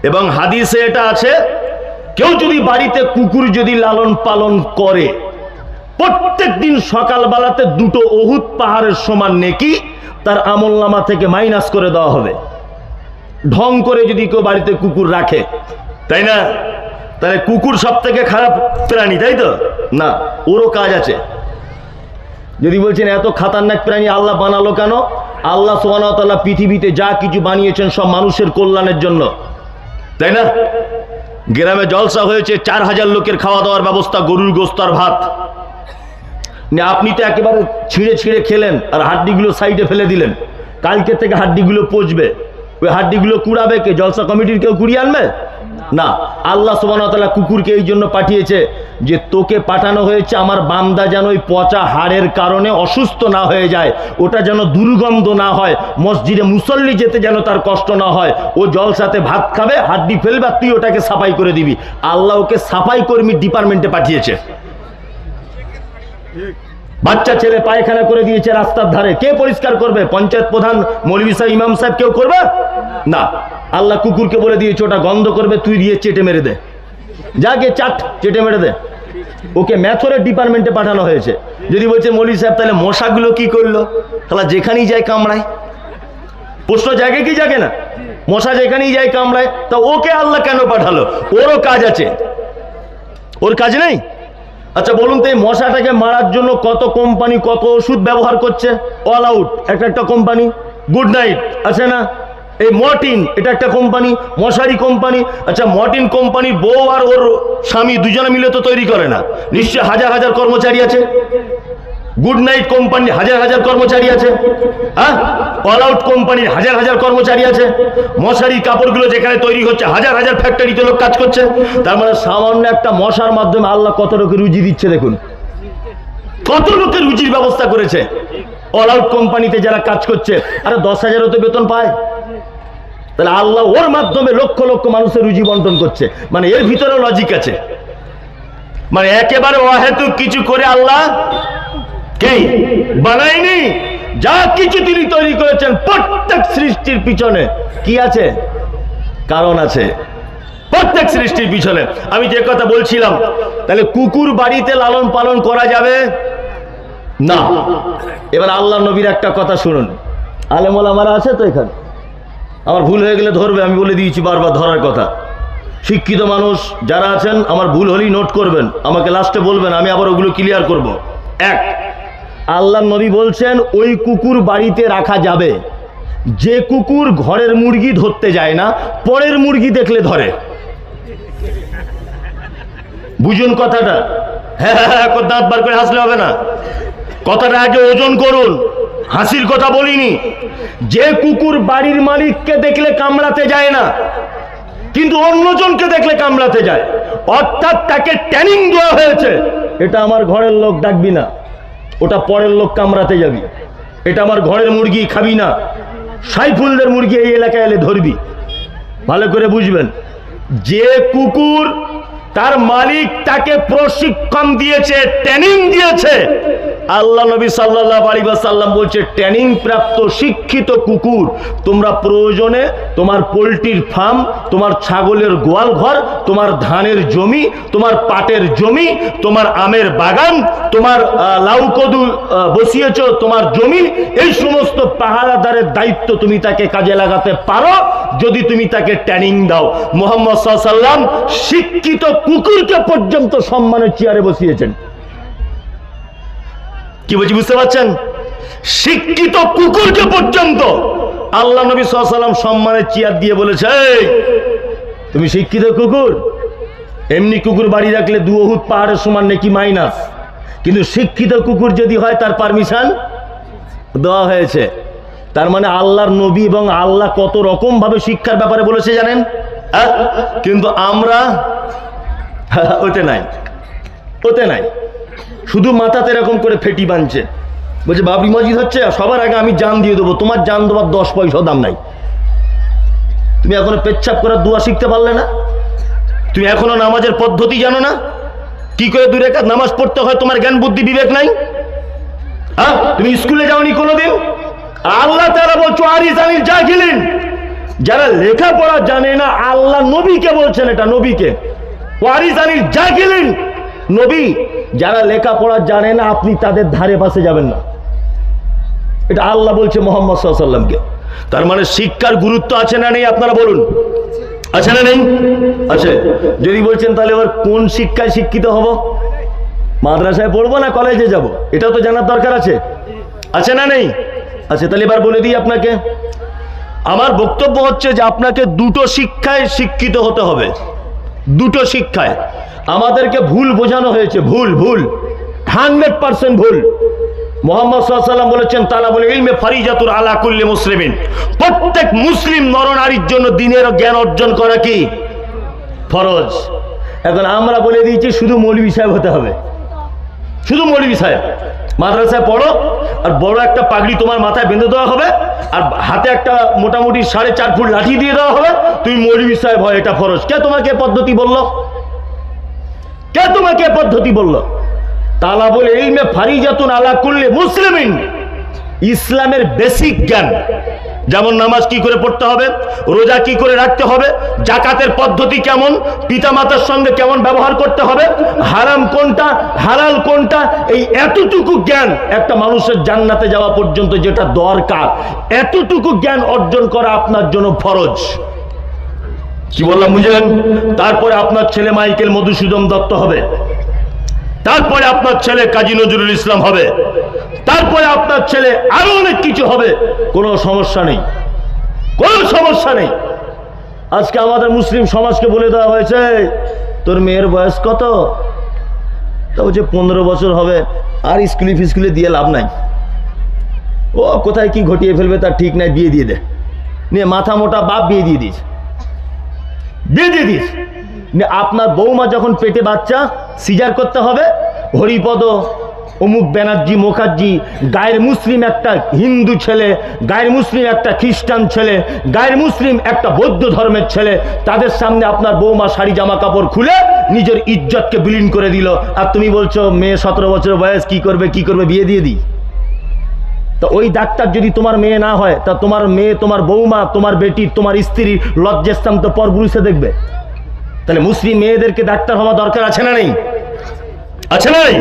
এবং হাদিসে এটা আছে, কেউ যদি বাড়িতে কুকুর যদি লালন পালন করে, প্রত্যেক দিন সকালবেলাতে 2টো উহুদ পাহাড়ের সমান নেকি তার আমলনামা থেকে মাইনাস করে দেওয়া হবে। ঢং করে যদি কেউ বাড়িতে কুকুর রাখে, তাই না? তাহলে কুকুর সব থেকে খারাপ প্রাণী, তাই তো না? ওরও কাজ আছে। যদি বলছেন এত খাতারনাক প্রাণী আল্লাহ বানালো কেন? আল্লাহ সুবহানাহু ওয়া তাআলা পৃথিবীতে যা কিছু বানিয়েছেন সব মানুষের কল্যাণের জন্য। তাই না? গ্রামে জলসা হয়েছে, 4000 লোকের খাওয়া দাওয়ার ব্যবস্থা, গরুর গোস্ত আর ভাত। আপনি তো একেবারে ছিঁড়ে ছিঁড়ে খেলেন আর হাড্ডিগুলো সাইডে ফেলে দিলেন। কালকে থেকে হাড্ডিগুলো পচবে, ওই হাড্ডিগুলো কুড়াবে কে? জলসা কমিটির কেউ কুড়িয়ে আনবে না। আল্লাহ সুবহানাহু ওয়া তাআলা কুকুরকে এই জন্য পাঠিয়েছে যে তোকে পাঠানো হয়েছে আমার বান্দা যেন ওই পচা হাড়ের কারণে অসুস্থ না হয়ে যায়, ওটা যেন দুর্গন্ধ না হয়, মসজিদে মুসল্লি যেতে যেন তার কষ্ট না হয়। ও জলসাতে ভাত খাবে, হাড্ডি ফেলবে, তুই ওটাকে সাফাই করে দিবি। আল্লাহ ওকে সাফাই কর্মী ডিপার্টমেন্টে পাঠিয়েছে। বাচ্চা ছেলে পায়খানা করে দিয়েছে রাস্তার ধারে, কে পরিষ্কার করবে? পঞ্চায়েত প্রধান, মৌলভী সাহেব, ইমাম সাহেব কেউ করবে না। আল্লাহ কুকুরকে বলে দিয়েছে ওটা গন্ধ করবে, তুই দিয়ে চেটে মেরে দে, যাকে চাট চেটে মেরে দে। ওকে ম্যাথরের ডিপার্টমেন্টে পাঠানো হয়েছে। যদি বলছে মৌলভী সাহেব তাহলে মশাগুলো কি করলো? তাহলে যেখানেই যায় কামড়ায়। প্রশ্ন জায়গায় কি জাগে না? মশা যেখানেই যায় কামড়ায়, তা ওকে আল্লাহ কেন পাঠালো? ওরও কাজ আছে, ওর কাজ নেই? আচ্ছা বলুন তো, এই মশাটাকে মারার জন্য কত কোম্পানি কত ওষুধ ব্যবহার করছে? অল আউট একটা কোম্পানি, গুড নাইট আছে না, এই মর্টিন এটা একটা কোম্পানি, মশারি কোম্পানি। আচ্ছা মর্টিন কোম্পানির বউ আর ওর স্বামী দুজনে মিলে তো তৈরি করে না, নিশ্চয়ই হাজার হাজার কর্মচারী আছে। গুড নাইট কোম্পানি হাজার হাজার কর্মচারী আছে, হ্যাঁ, অল আউট কোম্পানির হাজার হাজার কর্মচারী আছে। মশারি কাপড়গুলো যেখানে তৈরি হচ্ছে হাজার হাজার ফ্যাক্টরিতে লোক কাজ করছে। তার মানে সামান্য একটা মশার মাধ্যমে আল্লাহ কত লোকের রুজি দিচ্ছে দেখুন, কত লোকের রুজির ব্যবস্থা করেছে। অল আউট কোম্পানিতে যারা কাজ করছে, আরে 10,000 তো বেতন পায়, তাহলে আল্লাহ ওর মাধ্যমে লক্ষ লক্ষ মানুষের রুজি বন্টন করছে। মানে এর ভিতরেও লজিক আছে, মানে একেবারে অহেতুক কিছু করে আল্লাহ কে বানায়নি। যা কিছু তিনি তৈরি করেছেন প্রত্যেক সৃষ্টির পিছনে কি আছে? কারণ আছে প্রত্যেক সৃষ্টির পিছনে। আমি যে কথা বলছিলাম, তাহলে কুকুর বাড়িতে লালন পালন করা যাবে না। এবার আল্লাহ নবীর একটা কথা শুনুন, আলেম ওলামারা আছে তো এখানে, আমার ভুল হয়ে গেলে ধরবে, আমি বলে দিয়েছি বারবার ধরার কথা। শিক্ষিত মানুষ যারা আছেন আমার ভুল হলেই নোট করবেন, আমাকে লাস্টে বলবেন, আমি আবার ওগুলো ক্লিয়ার করব। এক, আল্লাহ নবী বলছেন ওই কুকুর বাড়িতে রাখা যাবে যে কুকুর ঘরের মুরগি ধরতে যায় না, পরের মুরগি দেখলে ধরে। বুঝুন কথাটা, হ্যাঁ দাঁত বার করে হাসলে হবে না, কথাটা আগে ওজন করুন, হাসির কথা বলিনি। যে কুকুর বাড়ির মালিককে দেখলে কামড়াতে যায় না, কিন্তু অন্যজনকে দেখলে কামড়াতে যায়, অর্থাৎ তাকে ট্রেনিং দেওয়া হয়েছে, এটা আমার ঘরের লোক ডাকবি না, ওটা পরের লোক কামড়াতে যাবি, এটা আমার ঘরের মুরগি খাবি না, সাইফুলদের মুরগি এই এলাকায় এলে ধরবি। ভালো করে বুঝবেন, যে কুকুর তার মালিক তাকে প্রশিক্ষণ দিয়েছে, ট্রেনিং দিয়েছে, আল্লাহ নবী সাল্লাল্লাহু আলাইহি ওয়াসাল্লাম বলছে ট্রেনিং প্রাপ্ত শিক্ষিত কুকুর তোমরা প্রয়োজনে তোমার পোল্ট্রির ফার্ম, তোমার ছাগলের গোয়াল ঘর, তোমার ধানের জমি, তোমার পাটের জমি, তোমার আমের বাগান, তোমার লাউ কদু বসিয়েছ তোমার জমি, এই সমস্ত পাহারাদারের দায়িত্ব তুমি তাকে কাজে লাগাতে পারো যদি তুমি তাকে ট্রেনিং দাও। মুহাম্মদ সাল্লাল্লাহু আলাইহি ওয়াসাল্লাম শিক্ষিত কুকুরকে পর্যন্ত সম্মানের চেয়ারে বসিয়েছেন। কি বলছি বুঝতে পারছেন? শিক্ষিত কুকুরকে পর্যন্ত আল্লাহ নবী সাল্লাল্লাহু আলাইহি ওয়াসাল্লাম সম্মানের চেয়ার দিয়ে বলেছে তুমি শিক্ষিত কুকুর। এমনি কুকুর বাড়ি রাখলে 2 উহুদ পাহাড়ের সমান নেকি মাইনাস, কিন্তু শিক্ষিত কুকুর যদি হয় তার পারমিশন দেওয়া হয়েছে। তার মানে আল্লাহর নবী এবং আল্লাহ কত রকম ভাবে শিক্ষার ব্যাপারে বলেছে জানেন, কিন্তু আমরা ওতে নাই, ওতে নাই, শুধু মাথাতে এরকম করে ফেটি বানছে, বলছে বাবরি মসজিদ হচ্ছে, সবার আগে আমি জান দিয়ে দেবো, তোমার জান দেওয়ার 10 পয়সা দাম নাই। তুমি এখনো পেচ্ছাপ করার দোয়া শিখতে পারলে না, তুমি এখনো নামাজের পদ্ধতি জানো না, কি করে 2 রাকাত নামাজ পড়তে হয় তোমার জ্ঞান বুদ্ধি বিবেক নাই। তুমি স্কুলে যাওনি কোনোদিন? আল্লাহ তাআলা বলছো আরিজানিল জাহিলিন, যারা লেখাপড়া জানে না, আল্লাহ নবীকে বলছেন, এটা নবীকে, আরিজানিল জাহিলিন, নবী যারা লেখাপড়া জানে না আপনি তাদের ধারে পাশে যাবেন না, এটা আল্লাহ বলছে মুহাম্মদ সাল্লাল্লাহু আলাইহি ওয়াসাল্লামকে। তার মানে শিক্ষার গুরুত্ব আছে না নেই আপনারা বলুন, আছে না নেই? আছে। যদি বলছেন তাহলে এবার কোন শিক্ষায় শিক্ষিত হব, মাদ্রাসায় পড়বো না কলেজে যাব, এটাও তো জানার দরকার আছে, আছে না নেই? আচ্ছা তাহলে এবার বলে দিই আপনাকে, আমার বক্তব্য হচ্ছে যে আপনাকে দুটো শিক্ষায় শিক্ষিত হতে হবে, দুটো শিক্ষায়। আমাদেরকে ভুল বোঝানো হয়েছে, ভুল 100% ভুল। মুহাম্মদ সাল্লাল্লাহু আলাইহি ওয়াসাল্লাম বলেছেন তালাবুল ইলমি ফারিজাতুন আলা কুল্লি মুসলিমিন, প্রত্যেক মুসলিম নরনারীর জন্য দ্বীনের জ্ঞান অর্জন করা কি ফরজ। এখন আমরা বলে দিয়েছি শুধু মৌলভী সাহেব হতে হবে, শুধু মৌলভী সাহেব। মাদ্রাসায় পড়ো আর বড় একটা পাগড়ি তোমার মাথায় বেঁধে দেওয়া হবে আর হাতে একটা মোটামুটি 4.5 ফুট লাঠি দিয়ে দেওয়া হবে, তুমি মৌলভী সাহেব হয়, এটা ফরজ। কে তোমাকে পদ্ধতি বললো? কে তোমাকে পদ্ধতি বললো? তালাবুল ইলমে ফারিজাতুন আলা কুল্লি মুসলিমিন, ইসলামের বেসিক জ্ঞান, যেমন নামাজ কি করে পড়তে হবে, রোজা কি করে রাখতে হবে, জাকাতের পদ্ধতি কেমন, পিতামাতার সঙ্গে কেমন ব্যবহার করতে হবে, হারাম কোনটা হালাল কোনটা, এই এতটুকু জ্ঞান একটা মানুষের জান্নাতে যাওয়া পর্যন্ত যেটা দরকার, এতটুকু জ্ঞান অর্জন করা আপনার জন্য ফরজ। কি বললাম বুঝলেন? তারপরে আপনার ছেলে মাইকেল মধুসূদন দত্ত হবে, তারপরে আপনার ছেলে কাজী নজরুল ইসলাম হবে, তারপরে আপনার ছেলে আরো অনেক কিছু হবে, কোনো সমস্যা নেই, কোনো সমস্যা নেই। আজকে আমাদের মুসলিম সমাজকে বলে দেওয়া হয়েছে তোর মেয়ের বয়স কত, তা বলছে 15 বছর হবে, আর স্কুলে দিয়ে লাভ নাই, ও কোথায় কি ঘটিয়ে ফেলবে তার ঠিক নাই, বিয়ে দিয়ে দে, নিয়ে মাথা মোটা বাপ বিয়ে দিয়ে দিস, বিয়ে দিয়ে দিস। আপনার বৌমা যখন পেটে বাচ্চা সিজার করতে হবে, হরিপদ অমুক ব্যানার্জি মুখার্জি, গায়ের মুসলিম একটা হিন্দু ছেলে, গায়ের মুসলিম একটা খ্রিস্টান ছেলে, গায়ের মুসলিম একটা বৌদ্ধ ধর্মের ছেলে, তাদের সামনে আপনার বৌমা শাড়ি জামা কাপড় খুলে নিজের ইজ্জতকে বিলীন করে দিল, আর তুমি বলছো মেয়ে 17 বছর বয়স, কি করবে বিয়ে দিয়ে দিই। তো ওই ডাক্তার যদি তোমার মেয়ে না হয়, তা তোমার মেয়ে, তোমার বৌমা, তোমার বেটি, তোমার স্ত্রী লজ্জাস্থান তো পরপুরুষে দেখবে। তাহলে মুসলিম মেয়েদেরকে ডাক্তার হওয়া দরকার আছে না নেই? আছে না নেই?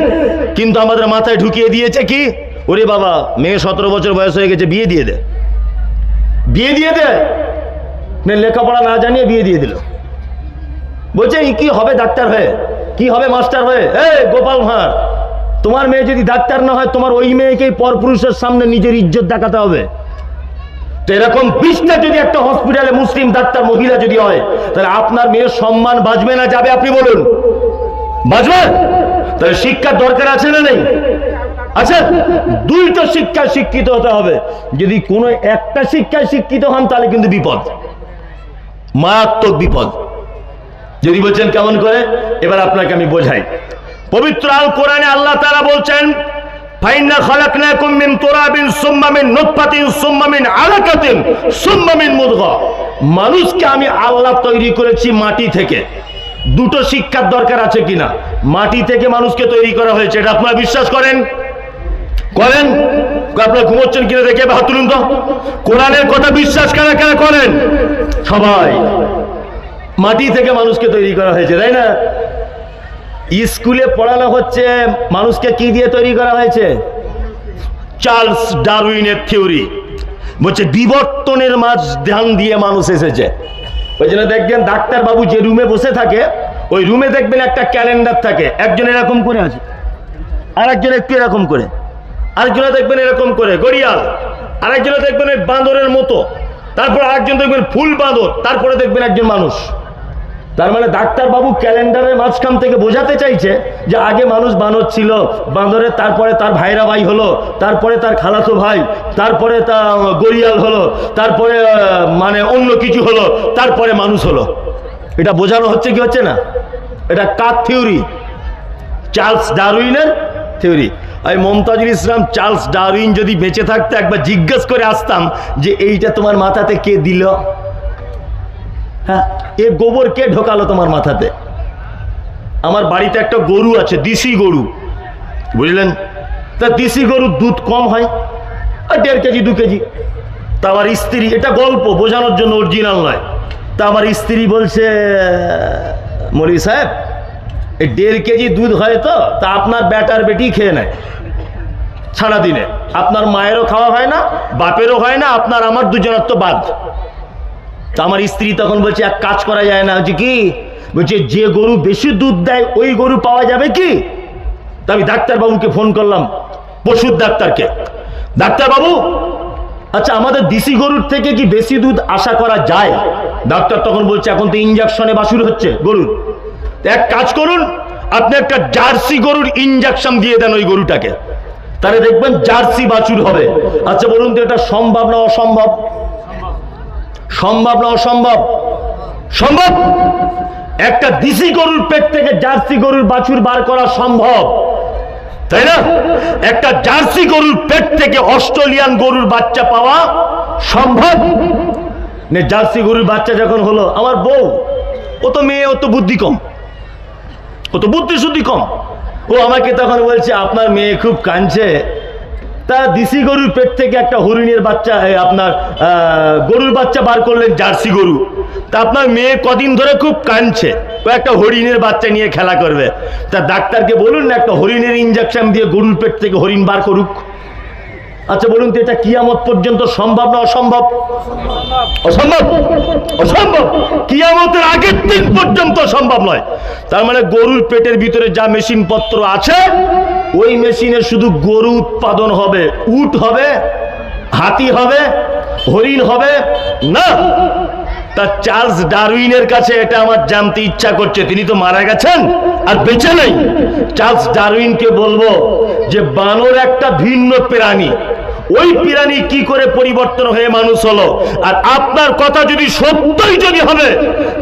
কিন্তু আমাদের মাথায় ঢুকিয়ে দিয়েছে কি, ওরে বাবা মেয়ে 17 বছর বয়স হয়ে গেছে, বিয়ে দিয়ে দে, বিয়ে দিয়ে দে, লেখাপড়া না জানিয়ে বিয়ে দিয়ে দিল। বলছে কি হবে ডাক্তার হয়ে, কি হবে মাস্টার হয়ে? গোপাল ভাঁড়, তোমার মেয়ে যদি ডাক্তার না হয়, তোমার ওই মেয়েকেই পরপুরুষের সামনে নিজের ইজ্জত দেখাতে হবে। তো এরকম 20টা যদি একটা হসপিটালে মুসলিম ডাক্তার মহিলা যদি হয়, তাহলে আপনার মেয়ের সম্মান বাঁচবে না যাবে? আপনি বলুন, বাঁচবে? তাহলে শিক্ষার দরকার আছে না নেই? আচ্ছা, দুইটা শিক্ষায় শিক্ষিত হতে হবে। যদি কোনো একটা শিক্ষায় শিক্ষিত হন তাহলে কিন্তু বিপদ, মারাত্মক বিপদ। যদি বলছেন কেমন করে, এবার আপনাকে আমি বোঝাই। পবিত্র আল কোরআনে আল্লাহ তাআলা বলছেন ফাইন্না খালাকনাকুম মিন তুরাবিন সুম্মা মিন নুতফাতিন সুম্মা মিন আলাকাতিন সুম্মা মিন মুদগা, মানুষকে আমি আল্লাহ তৈরি করেছি মাটি থেকে। দুটো শিক্ষার দরকার আছে কিনা? মাটি থেকে মানুষকে তৈরি করা হয়েছে, এটা আপনারা বিশ্বাস করেন? করেন? আপনারা ঘুমোচ্ছেন কিনা দেখে হাত তুলুন তো। কোরআনের কথা বিশ্বাস কারা কারা করেন? সবাই। মাটি থেকে মানুষকে তৈরি করা হয়েছে, তাই না? স্কুলে পড়ানো হচ্ছে মানুষকে কি দিয়ে তৈরি করা হয়েছে? চার্লস ডারউইনের থিওরি বলছে বিবর্তনের মাঝখান দিয়ে মানুষ এসেছে। ওই জন্য দেখবেন ডাক্তার বাবু যে রুমে বসে থাকে, ওই রুমে দেখবেন একটা ক্যালেন্ডার থাকে, একজন এরকম করে আছে, আরেকজন একটু এরকম করে, আরেকজনে দেখবেন এরকম করে গড়িয়াল, আরেকজনে দেখবেন ওই বাঁদরের মতো, তারপর আরেকজন দেখবেন ফুল বাঁদর, তারপরে দেখবেন একজন মানুষ। তার মানে ডাক্তার বাবু ক্যালেন্ডারের মাঝখান থেকে বোঝাতে চাইছে যে আগে মানুষ বানর ছিল, বাঁদরের, তারপরে তার ভাইরা ভাই হলো, তারপরে তার খালাতো ভাই, তারপরে তা গড়িয়াল হলো, তারপরে মানে অন্য কিছু হলো, তারপরে মানুষ হলো। এটা বোঝানো হচ্ছে কি হচ্ছে না? এটা কার থিওরি? চার্লস ডারউইনের থিওরি। আমি মমতাজুল ইসলাম চার্লস ডারউইন যদি বেঁচে থাকতে একবার জিজ্ঞেস করে আসতাম যে এইটা তোমার মাথাতে কে দিল? হ্যাঁ, এ গোবর কে ঢোকালো তোমার মাথাতে? আমার বাড়িতে একটা গরু আছে, দেশি গরু, বুঝলেন? তা দেশি গরুর দুধ কম হয়, আর 1.5 কেজি 2 কেজি। তা আমার স্ত্রী, এটা গল্প বোঝানোর জন্য, অরিজিনাল নয়, তা আমার স্ত্রী বলছে মৌলভী সাহেব এই 1.5 কেজি দুধ হয় তো, তা আপনার বেটার বেটি খেয়ে নেয় সারাদিনে, আপনার মায়েরও খাওয়া হয় না, বাপেরও হয় না, আপনার আমার দুজনের তো বাদ। তা আমার স্ত্রী তখন বলছে এক কাজ করা যায় না? হচ্ছে কি? বলছে যে গরু বেশি দুধ দেয় ওই গরু পাওয়া যাবে কি? তা আমি ডাক্তারবাবুকে ফোন করলাম, পশুর ডাক্তারকে, ডাক্তারবাবু আচ্ছা, আমাদের দেশি গরুর থেকে কি বেশি দুধ আশা করা যায়? ডাক্তার তখন বলছে এখন তো ইঞ্জেকশনে বাছুর হচ্ছে গরুর। এক কাজ করুন, আপনি একটা জার্সি গরুর ইঞ্জেকশন দিয়ে দেন ওই গরুটাকে, তাহলে দেখবেন জার্সি বাছুর হবে। আচ্ছা বলুন তো, এটা সম্ভব না অসম্ভব? সম্ভব না অসম্ভব? সম্ভব। একটা দেশি গরুর পেট থেকে জার্সি গরুর বাছুর বার করা সম্ভব, তাই না? একটা জার্সি গরুর পেট থেকে অস্ট্রেলিয়ান গরুর বাচ্চা পাওয়া সম্ভব। জার্সি গরুর বাচ্চা যখন হলো, আমার বউ, ও তো মেয়ে, ও তো বুদ্ধি কম, ও তো বুদ্ধি শুদ্ধি কম, ও আমাকে তখন বলছে আপনার মেয়ে খুব কাঁদছে, তা দেশি গরুর পেট থেকে একটা হরিণের বাচ্চা, আপনার গরুর বাচ্চা বার করলেন, জার্সি গরু, তা আপনার মেয়ে কদিন ধরে খুব কাঁদছে, ও একটা হরিণের বাচ্চা নিয়ে খেলা করবে, তা ডাক্তারকে বলুন না একটা হরিণের ইঞ্জেকশন দিয়ে গরুর পেট থেকে হরিণ বার করুক। আচ্ছা বলুন তো, এটা কিয়ামত পর্যন্ত সম্ভব না অসম্ভব? অসম্ভব, অসম্ভব। কিয়ামতের আগের দিন পর্যন্ত সম্ভব নয়। তার মানে গরুর পেটের ভিতরে যা মেশিন পত্র আছে, ওই মেশিনে শুধু গরু উৎপাদন হবে, উট হবে, হাতি হবে, হরিণ হবে না। তা চার্লস ডারউইনের কাছে এটা আমার জানতে ইচ্ছা করছে, তিনি তো মারা গেছেন আর বেঁচে নেই। চার্লস ডারউইনকে বলবো যে বানর একটা ভিন্ন প্রাণী, ওই প্রাণী কি করে পরিবর্তন হয়ে মানুষ হলো? আর আপনার কথা যদি সত্যই যদি হবে,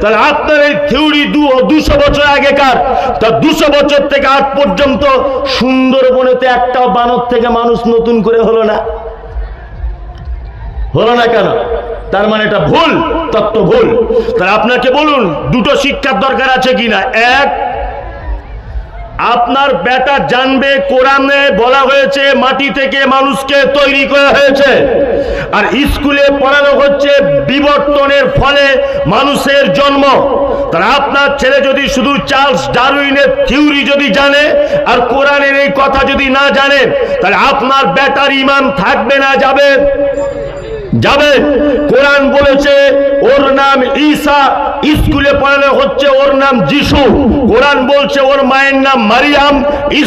তাহলে আপনার এই থিওরি 200 বছর আগেকার, তা 200 বছর থেকে আজ পর্যন্ত সুন্দরবনেতে একটাও বানর থেকে মানুষ নতুন করে হলো না। হলো না কেন? তার মানে এটা ভুল, তত্ত্ব ভুল। তাহলে আপনাকে বলুন, দুটো শিক্ষার দরকার আছে কিনা। এক, আপনার বেটা জানবে কোরআনে বলা হয়েছে মাটি থেকে মানুষকে তৈরি করা হয়েছে, আর স্কুলে পড়ানো হচ্ছে বিবর্তনের ফলে মানুষের জন্ম। তাহলে আপনার ছেলে যদি শুধু চার্লস ডারউইনের থিওরি যদি জানে আর কোরআনের এই কথা যদি না জানে, তাহলে আপনার বেটার ঈমান থাকবে না যাবে? যাবে। কোরআন বলেছে ওর নাম ঈসা, স্কুলে পড়ানো হচ্ছে ওর নাম যিশু। কোরআন বলছে ওর মায়ের নাম মারিয়াম,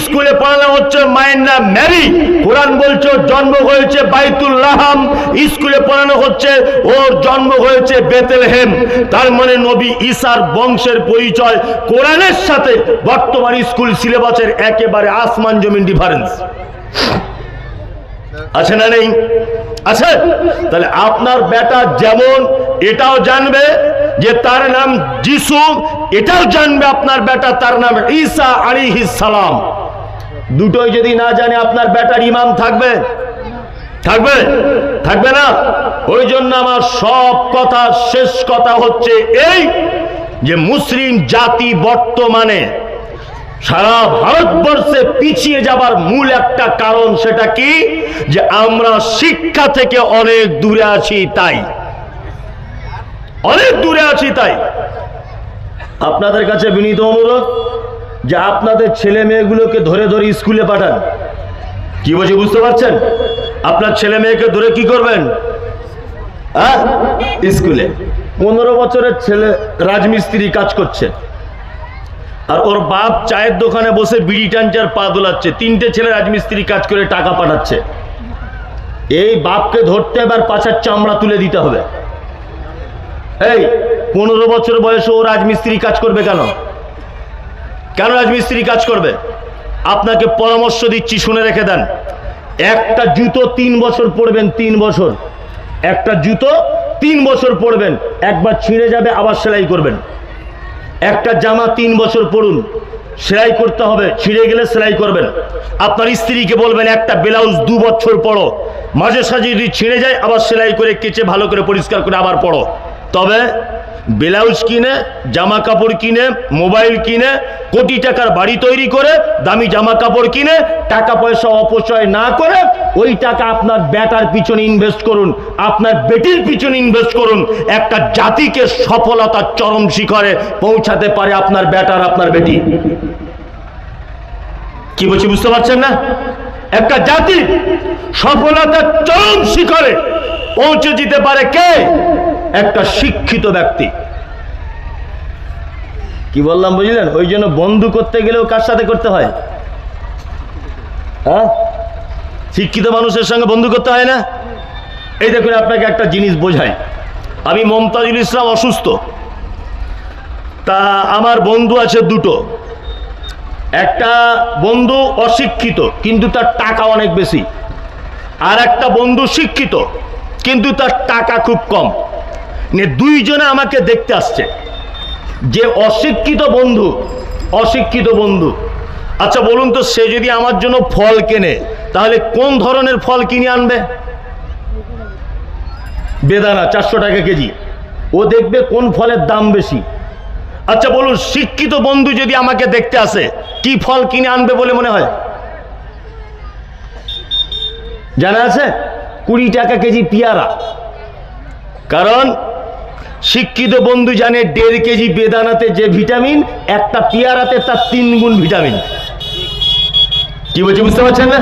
স্কুলে পড়ানো হচ্ছে মায়ের নাম ম্যারি। কোরআন বলছে ওর জন্ম হয়েছে বাইতুল লাহাম, স্কুলে পড়ানো হচ্ছে ওর জন্ম হয়েছে বেথলেহেম। তার মানে নবী ঈসার বংশের পরিচয় কোরআনের সাথে বর্তমান স্কুল সিলেবাসের একেবারে আসমান জমিন ডিফারেন্স আছে না নেই? আছে। তাহলে আপনার বেটা যেমন এটাও জানবে যে তার নাম যিশু, এটাও জানবে আপনার বেটা তার নাম ঈসা আলাইহিস সালাম। দুটোই যদি না জানে আপনার বেটার ঈমান থাকবে? থাকবে? থাকবে না। ওই জন্য আমার সব কথা শেষ কথা হচ্ছে এই, যে মুসলিম জাতি বর্তমানে সারা ভারতবর্ষে পিছিয়ে যাবার মূল একটা কারণ, সেটা কি? যে আমরা শিক্ষা থেকে অনেক দূরে আছি, তাই অনেক দূরে আছি। তাই আপনাদের কাছে বিনীত অনুরোধ যে আপনাদের ছেলে মেয়েগুলোকে ধরে ধরে স্কুলে পাঠান। কি বলছি বুঝতে পারছেন? আপনার ছেলে মেয়েকে ধরে কি করবেন? স্কুলে 15 বছরের ছেলে রাজমিস্ত্রি কাজ করছে, আর ওর বাপ চায়ের দোকানে বসে বিড়ি টানছে আর পা দোলাচ্ছে। 3টে ছেলে রাজমিস্ত্রি কাজ করে টাকা পাঠাচ্ছে। এই বাপকে ধরতে এবার পাছার চামড়া তুলে দিতে হবে। এই 15 বছর বয়সে ও রাজমিস্ত্রি কাজ করবে কেন? কেন রাজমিস্ত্রি কাজ করবে? আপনাকে পরামর্শ দিচ্ছি, শুনে রেখে দেন। একটা জুতো 3 বছর পরবেন, 3 বছর। একটা জুতো 3 বছর পরবেন, একবার ছিঁড়ে যাবে আবার সেলাই করবেন। একটা জামা 3 বছর পরুন, সেলাই করতে হবে, ছিঁড়ে গেলে সেলাই করবেন। আপনার স্ত্রীকে বলবেন একটা ব্লাউজ 2 বছর পরো, মাঝে সাঝে যদি ছিঁড়ে যায় আবার সেলাই করে কেচে ভালো করে পরিষ্কার করে আবার পরো। তবে ব্লাউজ কিনে, জামা কাপড় কিনে, মোবাইল কিনে, কোটি টাকার বাড়ি তৈরি করে, দামি জামা কাপড় কিনে টাকা পয়সা অপচয় না করে ওই টাকা আপনার বেটার পিছনে ইনভেস্ট করুন, আপনার বেটির পিছনে ইনভেস্ট করুন। একটা জাতিকে সফলতার চরম শিখরে পৌঁছাতে পারে আপনার বেটার, আপনার বেটি। কি বলছি বুঝতে পারছেন না? একটা জাতি সফলতার চরম শিখরে পৌঁছে যেতে পারে কে? একটা শিক্ষিত ব্যক্তি। কি বললাম বুঝলেন? ওই জন্য বন্ধু করতে গেলেও কার সাথে করতে হয়? শিক্ষিত মানুষের সঙ্গে বন্ধু করতে হয় না? এই দেখুন, আপনাকে একটা জিনিস বোঝাই। আমি মমতাজুল ইসলাম অসুস্থ, তা আমার বন্ধু আছে দুটো। একটা বন্ধু অশিক্ষিত কিন্তু তার টাকা অনেক বেশি, আর একটা বন্ধু শিক্ষিত কিন্তু তার টাকা খুব কম। দুইজনে আমাকে দেখতে আসছে। যে অশিক্ষিত বন্ধু, আচ্ছা বলুন তো, সে যদি আমার জন্য ফল কেনে তাহলে কোন ধরনের ফল কিনে আনবে? বেদানা 400 টাকা কেজি, ও দেখবে কোন ফলের দাম বেশি। আচ্ছা বলুন, শিক্ষিত বন্ধু যদি আমাকে দেখতে আসে কি ফল কিনে আনবে বলে মনে হয়? জানা আছে? 20 টাকা কেজি পেয়ারা। কারণ শিক্ষিত বন্ধু জানে 1.5 কেজি বেদানাতে যে ভিটামিন, একটা পেয়ারাতে তার 3 গুণ ভিটামিন। কি বলছি বুঝতে পারছেন না?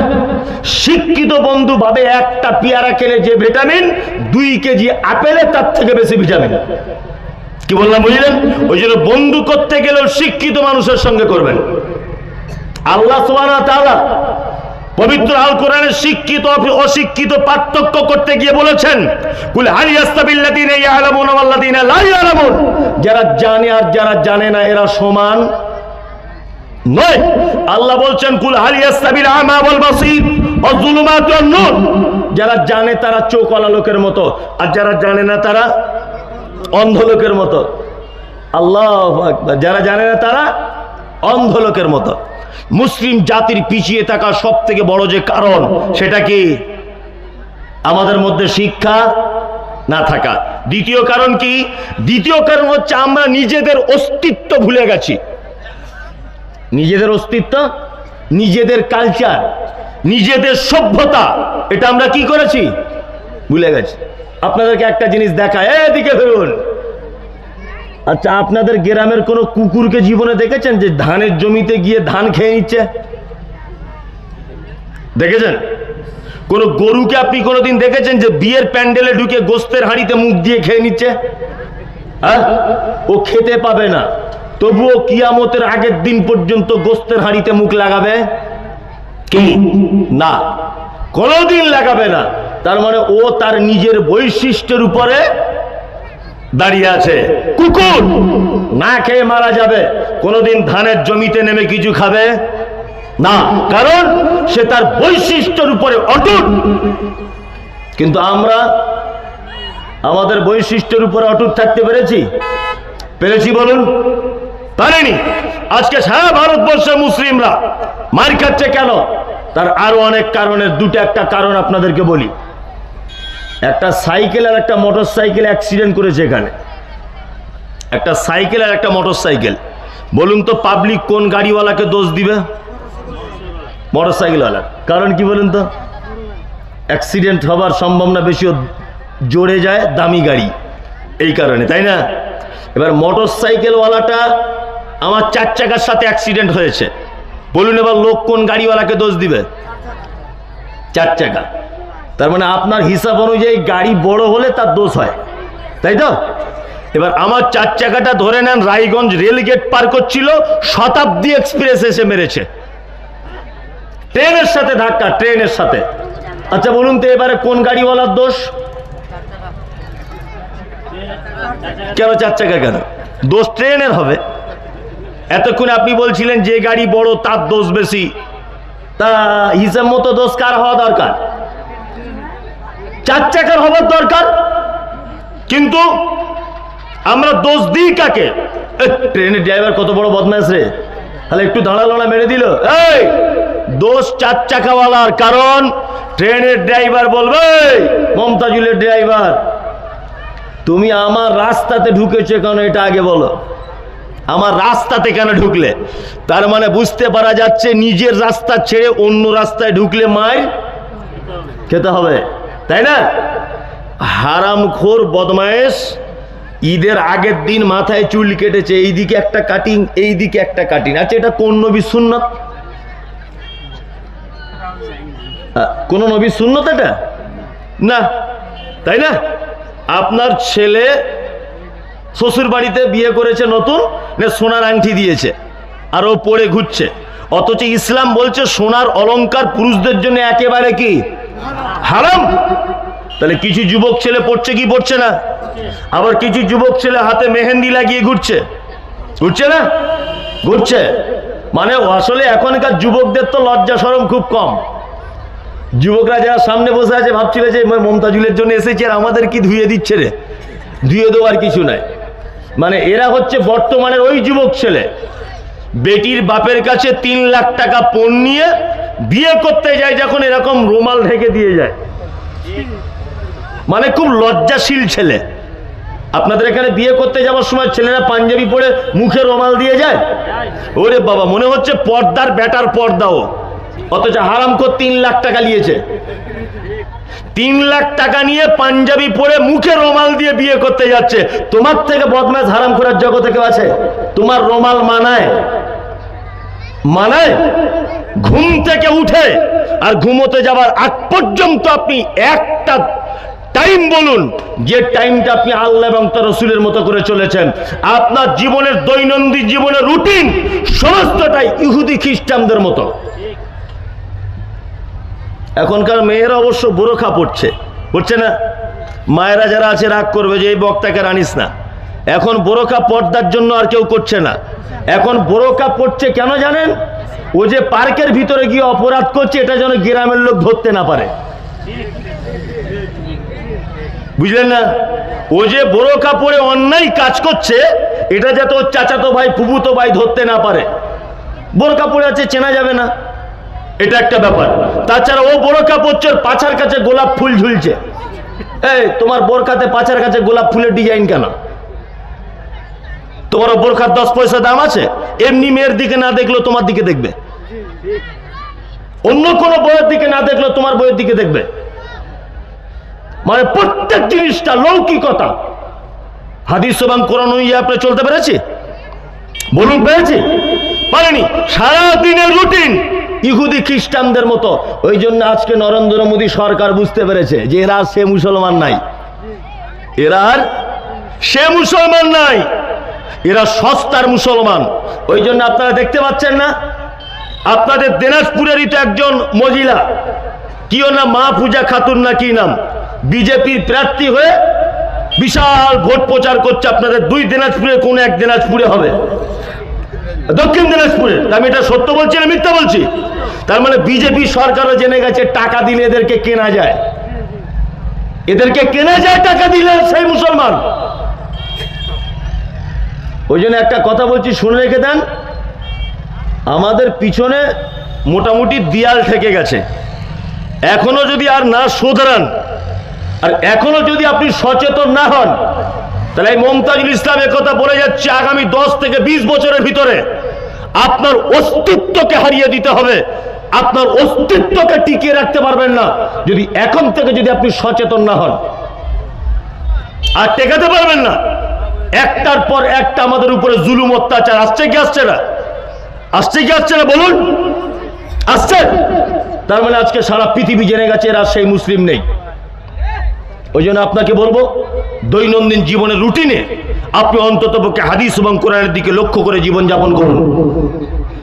শিক্ষিত বন্ধু ভাবে একটা পেয়ারা খেলে যে ভিটামিন, 2 কেজি আপেলে তার থেকে বেশি ভিটামিন। কি বললাম বুঝলেন? ওই জন্য বন্ধু করতে গেলেও শিক্ষিত মানুষের সঙ্গে করবেন। আল্লাহ সুবহানাহু ওয়া তাআলা পবিত্র আল কোরআনে শিক্ষিত অশিক্ষিত পার্থক্য করতে গিয়ে বলেছেন, কুল হাল ইয়াস্তাবিল্লাযীনা ইয়ালামুনা ওয়াল্লাযীনা লা ইয়ালামুন, যারা জানে আর যারা জানে না এরা সমান নয়। আল্লাহ বলছেন, কুল হাল ইয়াস্তাবিল আমা ওয়াল বাসীর ওয়াজ যুলুমাতু ওয়ান নূর, যারা জানে তারা চোখওয়ালা লোকের মতো, আর যারা জানে না তারা অন্ধ লোকের মতো। আল্লাহু আকবার। যারা জানে না তারা অন্ধ লোকের মতো। মুসলিম জাতির পিছিয়ে থাকা সব থেকে বড় যে কারণ, সেটা কি? আমাদের মধ্যে শিক্ষা না থাকা। দ্বিতীয় কারণ কি? দ্বিতীয় কারণ হচ্ছে আমরা নিজেদের অস্তিত্ব ভুলে গেছি। নিজেদের অস্তিত্ব, নিজেদের কালচার, নিজেদের সভ্যতা, এটা আমরা কি করেছি? ভুলে গেছি। আপনাদেরকে একটা জিনিস দেখায়, এদিকে ফিরুন। আচ্ছা, আপনাদের গ্রামের কোন কুকুরকে জীবনে দেখেছেন যে ধানের জমিতে গিয়ে ধান খেয়ে নিচ্ছে? দেখেছেন? কোন গরুকে আপনি কোনোদিন দেখেছেন যে বিয়ের প্যান্ডেলে ঢুকে গোস্তের হাঁড়িতে মুখ দিয়ে খেয়ে নিচ্ছে? হ্যাঁ, ও খেতে পাবে না, তবুও কিয়ামতের আগের দিন পর্যন্ত গোস্তের হাঁড়িতে মুখ লাগাবে কি না? কোনোদিন লাগাবে না। তার মানে ও তার নিজের বৈশিষ্ট্যের উপরে দাঁড়িয়ে আছে। কুকুর না খেয়ে মারা যাবে, কোনোদিন ধানের জমিতে নেমে কিছু খাবে না, কারণ সে তার বৈশিষ্ট্যের উপরে অটুট। কিন্তু আমরা আমাদের বৈশিষ্ট্যের উপরে অটুট থাকতে পেরেছি বলুন? পারেনি। আজকে সারা ভারতবর্ষের মুসলিমরা মার খাচ্ছে কেন? তার আরো অনেক কারণের একটা কারণ আপনাদেরকে বলি। একটা সাইকেল আর একটা মোটর সাইকেল অ্যাক্সিডেন্ট করেছে এখানে। একটা সাইকেল আর একটা মোটর সাইকেল। বলুন তো পাবলিক কোন গাড়িওয়ালাকে দোষ দিবে? মোটর সাইকেলওয়ালা। কারণ কি বলুন তো? অ্যাক্সিডেন্ট হবার সম্ভাবনা বেশি, জোরে যায় দামি গাড়ি, এই কারণে, তাই না? এবার মোটর সাইকেলওয়ালাটা আমার 4 চাকার সাথে অ্যাক্সিডেন্ট হয়েছে, বলুন এবার লোক কোন গাড়িওয়ালাকে দোষ দিবে? 4 চাকা। তার মানে আপনার হিসাব অনুযায়ী গাড়ি বড় হলে তার দোষ হয়, তাই তো? এবার আমার 4 চাকাটা ধরে নেন রায়গঞ্জ রেলগেট পার করছিল, শতাব্দী এক্সপ্রেস এসে মেরেছে, ট্রেনের সাথে ধাক্কা, ট্রেনের সাথে। আচ্ছা বলুন তো এবারে কোন গাড়িওয়ালার দোষ? কেন 4 চাকা? কেন দোষ ট্রেনের হবে? এতক্ষণ আপনি বলছিলেন যে গাড়ি বড় তার দোষ বেশি, তা হিসাব মতো দোষ কার হওয়া দরকার? 4 চাকার হবার দরকার। কিন্তু আমরা দোষ দিই কাকে? ট্রেনের ড্রাইভার কত বড় বদমাশ রে, তাহলে একটু দাঁড়ালো না, মেরে দিল। এই দোষ 4 চাকাওয়ালার, কারণ ট্রেনের ড্রাইভার বলবে, মমতাজুলের ড্রাইভার তুমি আমার রাস্তাতে ঢুকেছো কেন, এটা আগে বলো। আমার রাস্তাতে কেন ঢুকলে? তার মানে বুঝতে পারা যাচ্ছে নিজের রাস্তা ছেড়ে অন্য রাস্তায় ঢুকলে মার খেতে হবে, তাই না? হারামখোর বদমায়েশ ঈদের আগের দিন মাথায় চুল কেটেছে, এইদিকে একটা কাটিং, এইদিকে একটা কাটিং। আচ্ছা এটা কোন নবীর সুন্নত? কোন নবীর সুন্নত এটা না, তাই না? আপনার ছেলে শ্বশুর বাড়িতে বিয়ে করেছে নতুন, সোনার আংটি দিয়েছে আর ও পরে ঘুরছে, অথচ ইসলাম বলছে সোনার অলংকার পুরুষদের জন্য একেবারে কি হারাম। তাহলে কিছু যুবক ছেলে পড়ছে কি পড়ছে না? আবার কিছু যুবক ছেলে হাতে মেহেন্দি লাগিয়ে ঘুরছে, ঘুরছে না? ঘুরছে। মানে আসলে এখনকার যুবকদের তো লজ্জা শরম খুব কম। যুবকরা যারা সামনে বসে আছে ভাবছিল যে মমতাজুলের জন্য এসেছে, আর আমাদের কি ধুয়ে দিচ্ছে রে, ধুয়ে দেওয়ার কিছু নাই। মানে এরা হচ্ছে বর্তমানের ওই যুবক ছেলে, বেটির বাপের কাছে 3 লাখ টাকা পণ নিয়ে বিয়ে করতে যায়, যখন এরকম রুমাল ঢেকে দিয়ে যায়। মানে খুব লজ্জাশীল ছেলে। আপনাদের এখানে বিয়ে করতে যাওয়ার সময় ছেলেরা পাঞ্জাবি পরে মুখে রুমাল দিয়ে যায়? ওরে বাবা, মনে হচ্ছে পর্দার ব্যাটার পর্দাও, অথচ হারামখোর 3 লাখ টাকা নিয়েছে। 3 লাখ টাকা নিয়ে পাঞ্জাবি পরে মুখে রুমাল দিয়ে বিয়ে করতে যাচ্ছে। তোমার থেকে বদমাশ হারামখোরের জগতে কেউ আছে? তোমার রুমাল মানায়? মানায়? ঘুম থেকে উঠে আর ঘুমোতে যাবার আগ পর্যন্ত আপনি একটা টাইম বলুন যে টাইমটা আপনি আল্লাহ এবং তার রাসূলের মতো করে চলেছেন। আপনার জীবনের দৈনন্দিন জীবনের রুটিন সমস্তটাই ইহুদি খ্রিস্টানদের মতো। এখনকার মেয়েরা অবশ্য বোরখা পড়ছে, পড়ছে না? মায়েরা যারা আছে রাগ করবে যে এই বক্তাকে আনিস না। এখন বোরখা পর্দার জন্য আর কেউ করছে না, এখন বোরখা পড়ছে কেন জানেন? ও যে পার্কের ভিতরে গিয়ে অপরাধ করছে, এটা যেন গ্রামের লোক ধরতে না পারে। বুঝলেন না? ও যে বোরখা পরে অন্যায় কাজ করছে, এটা যাতে ওর চাচাতো ভাই ফুফুতো ভাই ধরতে না পারে। বোরখা পরে আছে, চেনা যাবে না, এটা একটা ব্যাপার। তাছাড়া ও বোরখা পরছে, ওর পাছার কাছে গোলাপ ফুল ঝুলছে। এই তোমার বোরখাতে পাছার কাছে গোলাপ ফুলের ডিজাইন কেন? তোমার বোরখার 10 পয়সা দাম আছে? এমনি মেয়ের দিকে না দেখলেও তোমার দিকে দেখবে, অন্য কোনো বইয়ের দিকে না দেখলেও তোমার বইয়ের দিকে দেখবে। মানে প্রত্যেক জিনিসটা লৌকিকতা। হাদিস এবং কোরআন অনুযায়ী আপনি চলতে পেরেছি? বলুন পেরেছি? পারেনি। সারা দিনের রুটিন ইহুদি খ্রিস্টানদের মতো। ওই জন্য আজকে নরেন্দ্র মোদী সরকার বুঝতে পেরেছে যে এরা সে মুসলমান নাই, এরা আর সে মুসলমান নাই, এরা সস্তার মুসলমান। ওই জন্য আপনারা দেখতে পাচ্ছেন না, আপনাদের দিনাজপুরেরই তো একজন মহিলা, কি ওর নাম, মাহফুজা খাতুন না কি নাম, বিজেপির প্রার্থী হয়ে বিশাল ভোট প্রচার করছে। আপনাদের 2 দিনাজপুরে কোন এক দিনাজপুরে হবে, দক্ষিণ দিনাজপুরে। আমি এটা সত্য বলছি না মিথ্যা বলছি? তার মানে বিজেপি সরকারও জেনে গেছে টাকা দিলে এদেরকে কেনা যায়, এদেরকে কেনা যায় টাকা দিলে, সেই মুসলমান। ওই জন্য একটা কথা বলছি, শুনে রেখে দেন। আমাদের পিছনে মোটামুটি দেয়াল ঠেকে গেছে। এখনো যদি আর না শোধরান, আর এখনো যদি আপনি সচেতন না হন, তাহলে এই মমতাজুল ইসলাম একথা বলে যাচ্ছে, আগামী 10 থেকে 20 বছরের ভিতরে আপনার অস্তিত্বকে হারিয়ে দিতে হবে। আপনার অস্তিত্বকে টিকিয়ে রাখতে পারবেন না যদি এখন থেকে যদি আপনি সচেতন না হন, আর টেকাতে পারবেন না। একটার পর একটা আমাদের উপরে জুলুম অত্যাচার আসছে কি আসছে না? আসছে কি আসছে না বলুন? আসছে। তার মানে আজকে সারা পৃথিবী জেনে গেছে এরা সেই মুসলিম নেই। ওই জন্য আপনাকে বলবো, দৈনন্দিন জীবনের রুটিনে আপনি অন্ততপক্ষে হাদিস এবং কোরআনের দিকে লক্ষ্য করে জীবনযাপন করুন।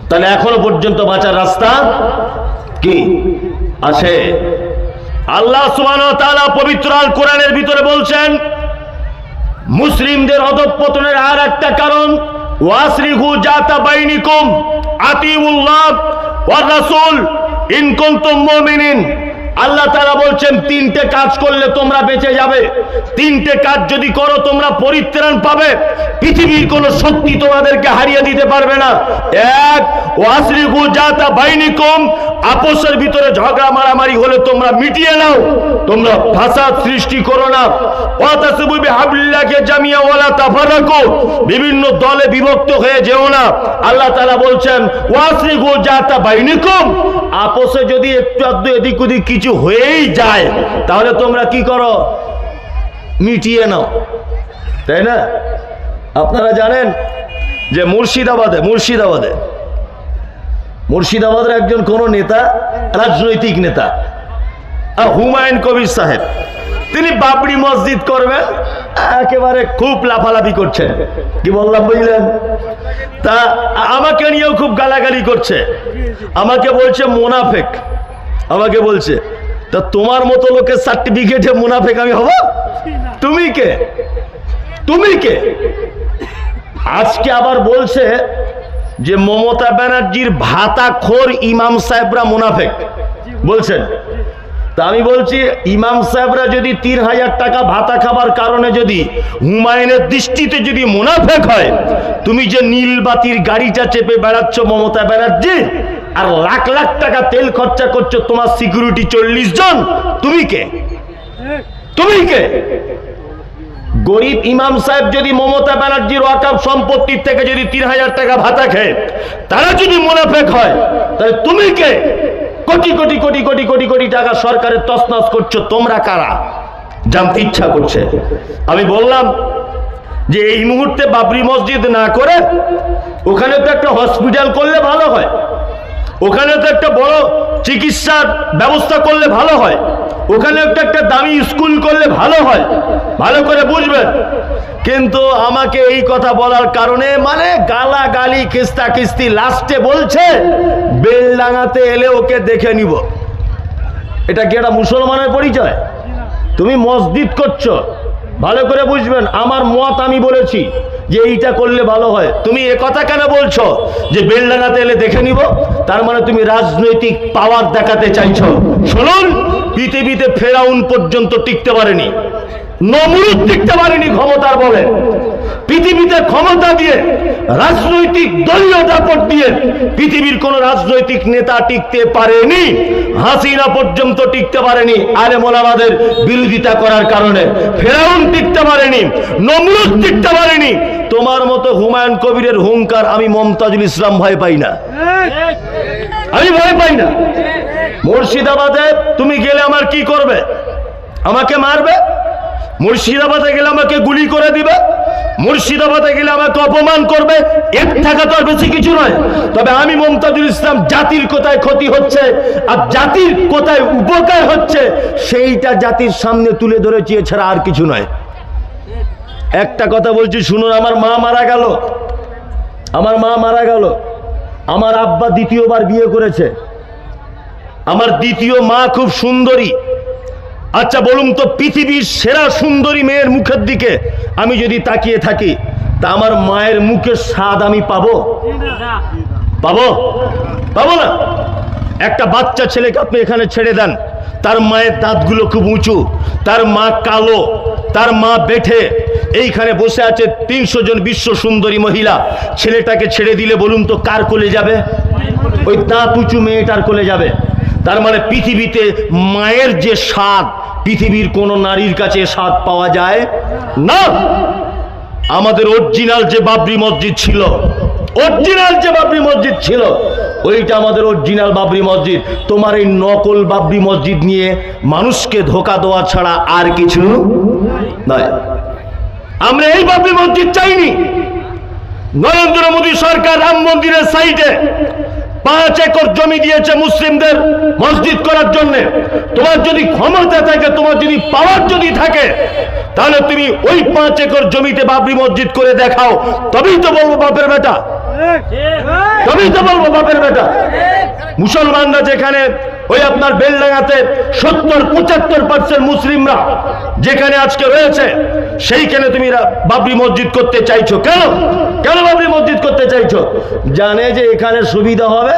তাহলে এখনো পর্যন্ত বাঁচার রাস্তা কি আছে? আল্লাহ সুবহানাহু ওয়া তাআলা পবিত্র আল কোরআনের ভিতরে বলছেন, মুসলিমদের অধঃপতনের আর একটা কারণ, ওয়াসরিহু জাতা বাইনিকুম আতিউল্লাহ ওয়ার রাসূল ইন কুনতুম মুমিনিন। আল্লাহ তাআলা বলছেন 3টে কাজ করলে তোমরা বেঁচে যাবে, 3টে কাজ যদি করো তোমরা পরিত্রাণ পাবে, পৃথিবীর কোন শক্তি তোমাদেরকে হারিয়ে দিতে পারবে না। 1, ওয়াসরিহু জাতা বাইনিকুম, আপোষের ভিতরে ঝগড়া মারামারি হলে তোমরা মিটিয়ে নাও, তোমরা ফাসাদ সৃষ্টি করো না। ওয়াতাসিবু বিহাবলিল্লাহি জামিয়া ওয়ালা তাফারাকু, বিভিন্ন দলে বিভক্ত হয়ে যেও না। আল্লাহ তাআলা বলছেন ওয়াসরিহু জাতা বাইনিকুম, আপোষে যদি একটু আধটু এদিক ওদিক কিছু হয়েই যায় তাহলে তোমরা কি করো? মিটিয়ে নাও, তাই না? আপনারা জানেন যে মুর্শিদাবাদের একজন কোন নেতা, রাজনৈতিক নেতা, হুমায়ুন কবির সাহেব, তিনি বাবরি মসজিদ করবেন, একেবারে খুব লাফালাফি করছেন। কি বললাম বুঝলেন? তা আমাকে নিয়েও খুব গালাগালি করছে, আমাকে বলছে মোনাফেক, আমাকে বলছে তা তোমার মতো লোকের সার্টিফিকেটে মুনাফেক আমি হব? তুমি কে? তুমি কে? আজকে আবার বলছে যে মমতা ব্যানার্জির ভাতাখোর ইমাম সাহেবরা মুনাফেক বলছেন। তা আমি বলছি, ইমাম সাহেবরা যদি 3000 টাকা ভাতা খাবার কারণে যদি হুমায়ুনের দৃষ্টিতে যদি মুনাফেক হয়, তুমি যে নীলবাতির গাড়িটা চেপে বেড়াচ্ছ মমতা ব্যানার্জি, আর লাখ লাখ টাকা তেল খরচা করছো, তোমার সিকিউরিটি 40 জন, তুমি কে? তুমি কে? গরিব ইমাম সাহেব যদি মমতা ব্যানার্জির ওয়াকফ সম্পত্তির থেকে যদি 3000 টাকা ভাতা খায়, তারা যদি মুনাফেক হয়, তাহলে তুমি কে? কোটি কোটি কোটি কোটি কোটি কোটি টাকা সরকারের তছনছ করছো, তোমরা কারা? জানতে ইচ্ছা করছে। আমি বললাম যে এই মুহূর্তে বাবরি মসজিদ না করে ওখানে তো একটা হসপিটাল করলে ভালো হয়, ওখানে তো একটা বড় চিকিৎসার ব্যবস্থা করলে ভালো হয়, ওখানে একটা দামি স্কুল করলে ভালো হয়। ভালো করে বুঝবেন। কিন্তু আমাকে এই কথা বলার কারণে মানে গালাগালি কিস্তা কিস্তি, লাস্টে বলছে বেলডাঙাতে এলে ওকে দেখে নিব। এটা কি একটা মুসলমানের পরিচয়? তুমি মসজিদ করছো, ভালো করে বুঝবেন। আমার মত আমি বলেছি যে এইটা করলে ভালো হয়, তুমি এ কথা কেন বলছো যে বেলডাঙাতে এলে দেখে নিব? তার মানে তুমি রাজনৈতিক পাওয়ার দেখাতে চাইছো। শুনুন, পৃথিবীতে ফেরাউন পর্যন্ত টিকতে পারেনি, নমরুদ টিকতে পারেনি ক্ষমতার বলে। পৃথিবীতে ক্ষমতা দিয়ে, রাজনৈতিক দলীয় দাপট দিয়ে পৃথিবীর কোন রাজনৈতিক নেতা টিকতে পারেনি। হাসিনা পর্যন্ত টিকতে পারেনি আলেম ওলামাদের বিরোধিতা করার কারণে। ফেরাউন টিকতে পারেনি, নমরুদ টিকতে পারেনি। তোমার মতো হুমায়ুন কবিরের হুঙ্কার আমি মমতাজুল ইসলাম ভয় পাই না, আমি ভয় পাই না। মুর্শিদাবাদে তুমি গেলে আমার কি করবে? আমাকে মারবে। মুর্শিদাবাদে গেলে আমাকে গুলি করে দিবে। মুর্শিদাবাদে গেলে আমাকে অপমান করবে। এর টাকা তো আর বেশি কিছু নয়। তবে আমি মমতাজুল ইসলাম জাতির কোথায় ক্ষতি হচ্ছে আর জাতির কোথায় উপকার হচ্ছে সেইটা জাতির সামনে তুলে ধরেছি, এছাড়া আর কিছু নয়। একটা কথা বলছি শুনুন, আমার মা মারা গেল, আমার মা মারা গেল। আমার আব্বা দ্বিতীয়বার বিয়ে করেছে। আমার দ্বিতীয় মা খুব সুন্দরী। আচ্ছা বলুন তো, পৃথিবীর সেরা সুন্দরী মেয়ের মুখের দিকে আমি যদি তাকিয়ে থাকি, তা আমার মায়ের মুখের স্বাদ আমি পাবো? পাবো? পাবো না। একটা বাচ্চা ছেলেকে আপনি এখানে ছেড়ে দেন, তার মায়ের দাঁতগুলো খুব উঁচু, তার মা কালো, তার মা বেঠে, এইখানে বসে আছে 300 জন বিশ্ব সুন্দরী মহিলা। ছেলেটাকে ছেড়ে দিলে বলুন তো কার কোলে যাবে? ওই দাঁত উঁচু মেয়েটার কোলে যাবে। তার মানে পৃথিবীতে মায়ের যে স্বাদ, পৃথিবীর কোন নারীর কাছে স্বাদ পাওয়া যায় না। আমাদের অরিজিনাল যে বাবরি মসজিদ ছিল, অরিজিনাল যে বাবরি মসজিদ ছিল, ওইটা আমাদের অরিজিনাল বাবরি মসজিদ। তোমার এই নকল বাবরি মসজিদ নিয়ে মানুষকে ধোকা দেওয়া ছাড়া আর কিছু নয়। আমরা এই বাবরি মসজিদ চাইনি। নরেন্দ্র মোদী সরকার রাম মন্দিরের সাইডে 5 একর জমি দিয়েছে মুসলিমদের মসজিদ করার জন্য। তোমার যদি ক্ষমতা থাকে, তোমার যদি পাওয়ার যদি থাকে, তাহলে তুমি ওই 5 একর জমিতে বাবরি মসজিদ করে দেখাও, তবেই তো বলবো বাপের বেটা, তবেই তো বলবো বাপের বেটা। মুসলমানরা যেখানে ওই আপনার বেলডাঙাতে 70-75% মুসলিমরা যেখানে আজকে রয়েছে, সেইখানে তুমি বাবরি মসজিদ করতে চাইছো কেন? কেন বাবরি মসজিদ করতে চাইছো? জানে যে এখানে সুবিধা হবে,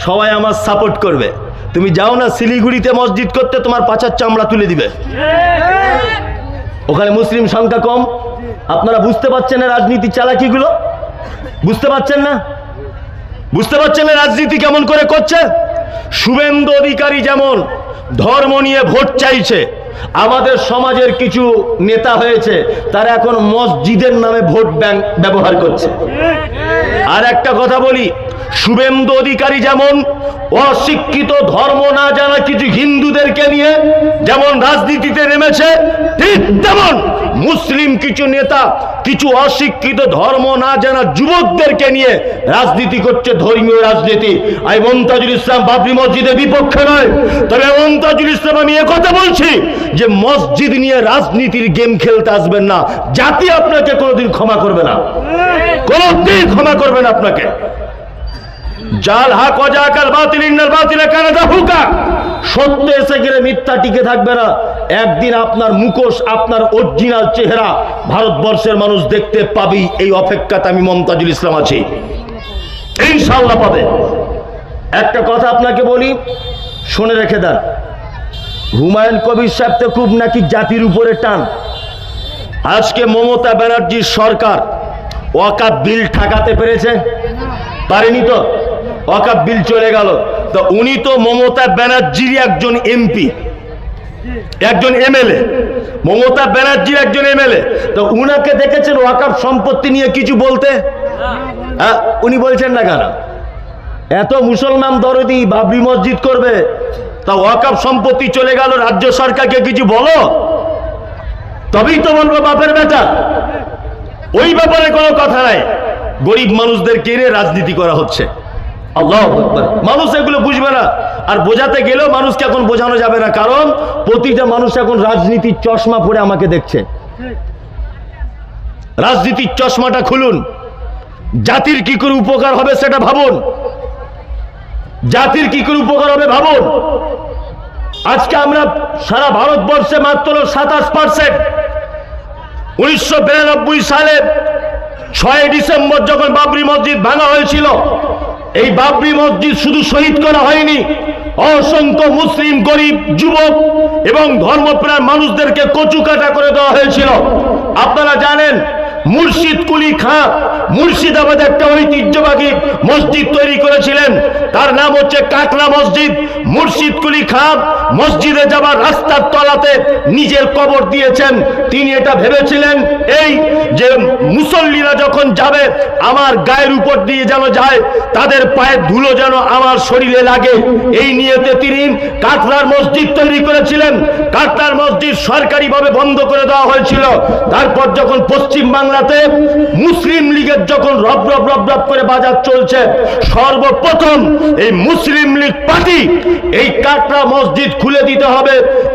সবাই আমার সাপোর্ট করবে। তুমি যাও না শিলিগুড়িতে মসজিদ করতে, তোমার পাছার চামড়া তুলে দিবে। ওখানে মুসলিম সংখ্যা কম। আপনারা বুঝতে পারছেন না রাজনীতি চালাকিগুলো? বুঝতে পারছেন না? বুঝতে পারছেন না রাজনীতি কেমন করে করছে? শুভেন্দু অধিকারী যেমন ধর্ম নিয়ে ভোট চাইছে, আমাদের সমাজের কিছু নেতা হয়েছে তারা এখন মসজিদের নামে ভোট ব্যাংক ব্যবহার করছে। আর একটা কথা বলি, শুভেন্দু অধিকারী যেমন অশিক্ষিত ধর্ম না জানা কিছু হিন্দুদেরকে নিয়ে যেমন রাজনীতিতে নেমেছে, ঠিক তেমন মুসলিম কিছু নেতা কিছু অশিক্ষিত ধর্ম না জানা যুবকদেরকে নিয়ে রাজনীতি করছে, ধর্মীয় রাজনীতি। আর মমতাজুল ইসলাম বাবরি মসজিদের বিপক্ষে নয়, তবে মমতাজুল ইসলাম আমি কথা বলছি যে মসজিদ নিয়ে রাজনীতির গেম খেলতে আসবেন না। জাতি আপনাকে কোনোদিন ক্ষমা করবে না, কোনোদিন ক্ষমা করবে না আপনাকে। জাল হক ওয়াজাকাল বাতিল ইন্নাল বাতিলা কানা যাহুকা। সত্য এসে গেলে মিথ্যা টিকে থাকবে না। একদিন আপনার মুখোশ, আপনার অরিজিনাল চেহারা ভারতবর্ষের মানুষ দেখতে পাবি। এই অপেক্ষাতে আমি মমতাজুল ইসলাম আছি, ইনশাআল্লাহ পাবে। একটা কথা আপনাকে বলি, শুনে রেখে দেন। হুমায়ুন কবির সাহেব তো খুব নাকি জাতির উপরে টান। আজকে মমতা ব্যানার্জির সরকার ওয়াকাফ বিল ঠেকাতে পেরেছে? পারেনি তো। ওয়াকাফ বিল চলে গেল। তো উনি তো মমতা ব্যানার্জির একজন এমপি, একজন এমএলএ, মমতা ব্যানার্জির একজন এমএলএ। তো উনাকে দেখেছেন ওয়াকাফ সম্পত্তি নিয়ে কিছু বলতে? উনি বলছেন না কেন? এত মুসলমান দরদি বাবরি মসজিদ করবে, তা ওয়াকাফ সম্পত্তি চলে গেল, রাজ্য সরকারকে কিছু বলো, তবেই তো বলবো বাপের বেটা। ওই ব্যাপারে কোনো কথা নাই। গরিব মানুষদের কেড়ে রাজনীতি করা হচ্ছে। আল্লাহু আকবার। মানুষ এগুলো বুঝবে না, আর বোঝাতে গেলেও মানুষকে এখন বোঝানো যাবে না, কারণ প্রতিটা মানুষ এখন রাজনীতির চশমা পরে আমাকে দেখছে। রাজনীতির চশমাটা খুলুন, জাতির কি করে উপকার হবে সেটা ভাবুন, জাতির কি করে উপকার হবে ভাবুন। আজকে আমরা সারা ভারতবর্ষে মাত্র 27%। 1992 সালে 6 ডিসেম্বর যখন বাবরি মসজিদ ভাঙা হয়েছিল, এই বাবরি মসজিদ শুধু শহীদ করা হয়নি, অসংখ্য মুসলিম গরিব যুবক এবং ধর্মপ্রাণ মানুষদেরকে কচুকাটা করে দেওয়া হয়েছিল। আপনারা জানেন মুর্শিদ কুলি খাঁ মুর্শিদাবাদে একটা ঐতিহ্যবাহী মসজিদ তৈরি করেছিলেন, তার নাম হচ্ছে কাকলা মসজিদ। মুর্শিদ কুলি খাঁ মসজিদে যাবার রাস্তার তলাতে নিজের কবর দিয়েছেন। তিনি এটা ভেবেছিলেন এই যে মুসল্লিরা যখন যাবে আমার গায়ের উপর দিয়ে যেন যায়, তাদের পায়ের ধুলো যেন আমার শরীরে লাগে, এই নিয়েতে তিনি কাকলার মসজিদ তৈরি করেছিলেন। কাকলার মসজিদ সরকারিভাবে বন্ধ করে দেওয়া হয়েছিল। তারপর যখন পশ্চিম বাংলাতে মুসলিম লীগের যখন রব রব রব রব করে বাজার চলছে, সর্বপ্রথম এই মুসলিম লীগ পার্টি এই কাকলা মসজিদ খুলে দিতে হবে,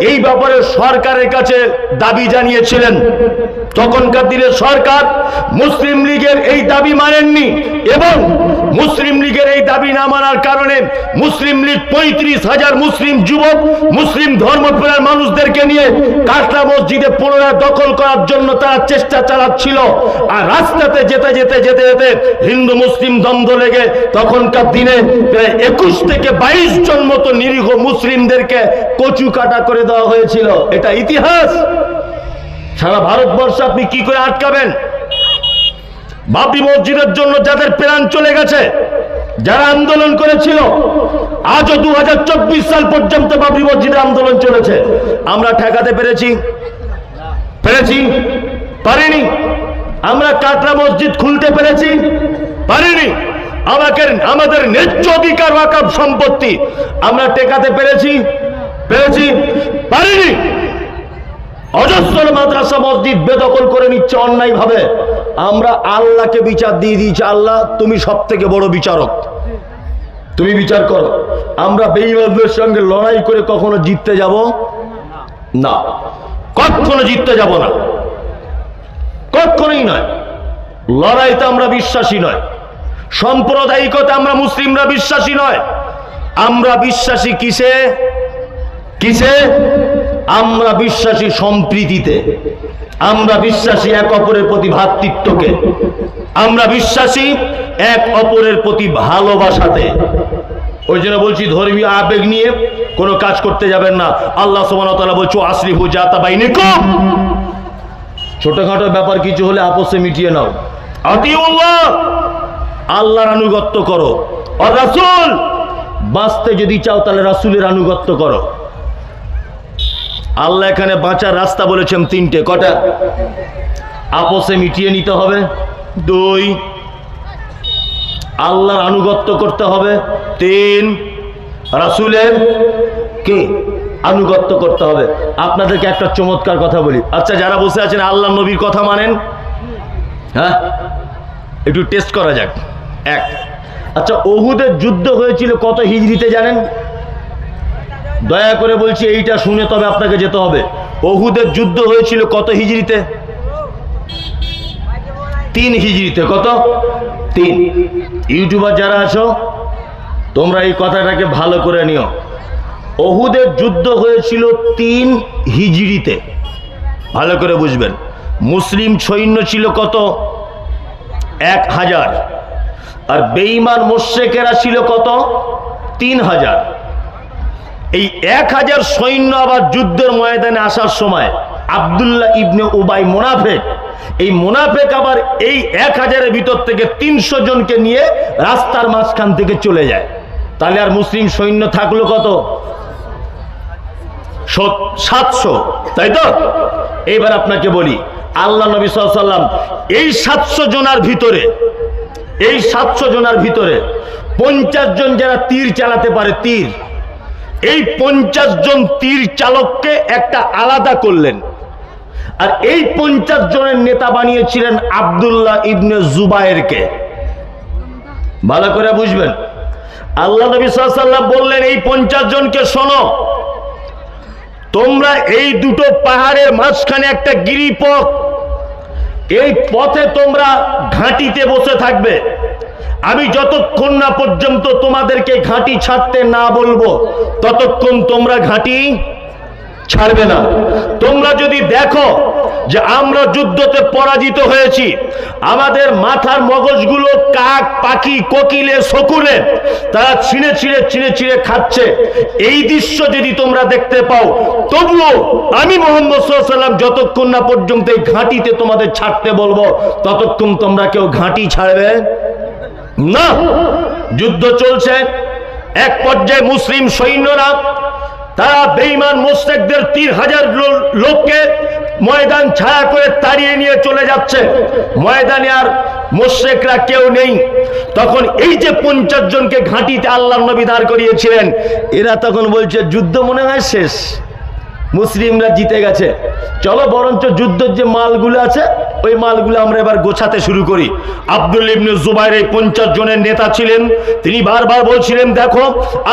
এই ব্যাপারে সরকারের কাছে দাবি জানিয়েছিলেন। তখনকার দিনে সরকার মুসলিম লীগের এই দাবি মানেননি, এবং মুসলিম লীগের এই দাবি না মানার কারণে মুসলিম লীগ 35,000 মুসলিম যুবক, মুসলিম ধর্মপ্রাণ মানুষদেরকে নিয়ে কাকলা মসজিদে পুনরায় দখল করার জন্য তারা চেষ্টা চালাচ্ছিল। আর রাস্তাতে যেতে যেতে যেতে যেতে হিন্দু মুসলিম দ্বন্দ্ব লেগে তখনকার দিনে প্রায় 21 থেকে 22 জন মতো নিরীহ মুসলিমদেরকে কচু কাটা করে দেওয়া হয়েছিল। এটা ইতিহাস। সারা ভারতবর্ষে আপনি কি করে আটকাবেন? বাবরি মসজিদের জন্য যাদের প্রাণ চলে গেছে, যারা আন্দোলন করেছিল, আজও 2024 সাল পর্যন্ত বাবরি মসজিদের আন্দোলন চলেছে। আমরা ঠেকাতে পেরেছি? পারিনি। আমরা কাকলা মসজিদ খুলতে পেরেছি? পারিনি। আমাদের ন্যায্য অধিকার ওয়াকফ সম্পত্তি আমরা টেকাতে পেরেছি? পারিনি। অজস্র মাদ্রাসা মসজিদ বেদখল করে নিচ্ছে অন্যায় ভাবে। আমরা আল্লাহকে বিচার দিয়ে দিয়েছি, আল্লাহ তুমি সব থেকে বড় বিচারক, তুমি বিচার করো। আমরা বেঈমানদের সঙ্গে লড়াই করে কখনো জিততে যাব না, কখনো জিততে যাব না, কখনোই নয়। লড়াইতে আমরা বিশ্বাসী নয়, সাম্প্রদায়িকতা আমরা মুসলিমরা বিশ্বাসী নয়। আমরা বিশ্বাসী কিসে? আমরা বিশ্বাসী সম্প্রীতিতে, আমরা বিশ্বাসী এক অপরের প্রতি ভ্রাতৃত্বকে, আমরা বিশ্বাসী এক অপরের প্রতি ভালোবাসাতে। ওই জন্য বলছি ধর্মীয় আবেগ নিয়ে কোনো কাজ করতে যাবেন না। আল্লাহ সুবহানাহু ওয়া তাআলা বলছে আসলিহু যাতা বাইনিকুম, ছোটখাটো ব্যাপার কিছু হলে আপসে মিটিয়ে নাও। আতিউল্লাহ, আল্লাহর আনুগত্য করো, আর রাসূল, বাঁচতে যদি চাও তাহলে রাসূলের আনুগত্য করো। আল্লাহ এখানে বাঁচার রাস্তা বলেছেন 3টে। কটা? আপসে মিটিয়ে নিতে হবে। 2, আল্লাহর আনুগত্য করতে হবে। 3, রাসূলের কে আনুগত্য করতে হবে। আপনাদেরকে একটা চমৎকার কথা বলি। আচ্ছা, যারা বসে আছেন আল্লাহ নবীর কথা মানেন? হ্যাঁ, একটু টেস্ট করা যাক। আচ্ছা, উহুদের যুদ্ধ হয়েছিল কত হিজরিতে জানেন? দয়া করে বলছি এইটা শুনে তবে আপনাকে যেতে হবে। উহুদের যুদ্ধ হয়েছিল কত হিজরিতে? 3 হিজরিতে। কত? 3। ইউটিউবার যারা আছো তোমরা এই কথাটাকে ভালো করে নিও। ওহুদের যুদ্ধ হয়েছিল 3 হিজরিতে, ভালো করে বুঝবেন। মুসলিম সৈন্য ছিল কত? 1000। আর বেঈমান মুশরিকেরা ছিল কত? 3000। এই 1000 সৈন্য আবার যুদ্ধের ময়দানে আসার সময় আব্দুল্লাহ ইবনে উবাই মুনাফিক, এই মুনাফিক আবার এই 1000-এর ভিতর থেকে 300 জনকে নিয়ে রাস্তার মাঝখান থেকে চলে যায়। তাহলে আর মুসলিম সৈন্য থাকলো কত? 700, তাই তো? এইবার আপনাকে বলি, আল্লাহ নবী সাল্লাল্লাহু আলাইহি ওয়াসাল্লাম এই 700 জনের ভিতরে, এই 700 জনের ভিতরে 50 জন যারা তীর চালাতে পারে, তীর, এই 50 জন তীর চালককে একটা আলাদা করলেন। আর এই 50 জনের নেতা বানিয়েছিলেন আব্দুল্লাহ ইবনে জুবায়েরকে। ভালো করে বুঝবেন। আল্লাহ নবী সাল্লাল্লাহু আলাইহি ওয়াসাল্লাম বললেন, এই 50 জনকে শোনো, তোমরা এই দুটো পাহাড়ের মাঝখানে একটা গিরিপথ, এই পথে তোমরা ঘাঁটিতে বসে থাকবে। আমি যতক্ষণ না পর্যন্ত তোমাদেরকে ঘাঁটি ছাড়তে না বলবো ততক্ষণ তোমরা ঘাঁটি ছাড়বে না। তোমরা যদি দেখো যে আমরা যুদ্ধতে পরাজিত হয়েছি, আমাদের মাথার মগজগুলো কাক, পাখি, কোকিলে, শকুনে তারা ছিঁড়ে ছিঁড়ে ছিঁড়ে ছিঁড়ে খাচ্ছে, এই দৃশ্য যদি তোমরা দেখতে পাও, তবুও আমি মুহাম্মদ সাল্লাল্লাহু আলাইহি ওয়াসাল্লাম যতক্ষণ না পর্যন্ত এই ঘাঁটিতে তোমাদের ছাড়তে বলবো ততক্ষণ তোমরা কেউ ঘাঁটি ছাড়বে না। যুদ্ধ চলছে। এক পর্যায়ে মুসলিম সৈন্যরা তারা বেঈমান মুশরিকদের 3000 লোককে ময়দান ছাড়া করে তাড়িয়ে নিয়ে চলে যাচ্ছে। ময়দানে আর মুশরিকরা কেউ নেই। তখন এই যে 50 জনকে ঘাঁটিতে আল্লাহর নবী দাঁড় করিয়েছিলেন, এরা তখন বলছে যুদ্ধ মনে হয় শেষ, মুসলিমরা জিতে গেছে, চলো বরঞ্চ যুদ্ধের যে মালগুলো আছে ওই মালগুলো আমরা এবার গোছাতে শুরু করি। আব্দুল্লাহ ইবনে জুবায়ের এই 50 জনের নেতা ছিলেন। তিনি বারবার বলছিলেন, দেখো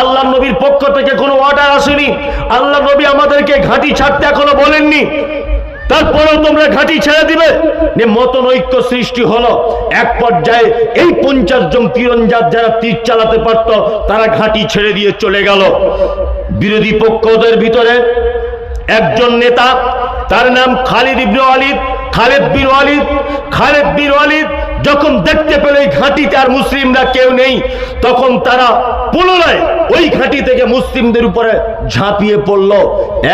আল্লাহর নবীর পক্ষ থেকে কোনো অর্ডার আসেনি, আল্লাহর নবী আমাদেরকে ঘাঁটি ছাড়তে এখনো বলেননি, তারপরেও তোমরা ঘাঁটি ছেড়ে দিবে। মতনৈক্য সৃষ্টি হলো। এক পর্যায়ে এই 50 জন তীরন্দাজ যারা তীর চালাতে পারত তারা ঘাঁটি ছেড়ে দিয়ে চলে গেল। বিরোধী পক্ষদের ভিতরে একজন নেতা, তার নাম খালিদ ইবনে ওয়ালিদ। খালিদ বিন ওয়ালিদ যখন দেখতে পেল এই ঘাঁটিতে আর মুসলিমরা কেউ নেই, তখন তারা পুনরায় ওই ঘাঁটি থেকে মুসলিমদের উপরে ঝাঁপিয়ে পড়ল।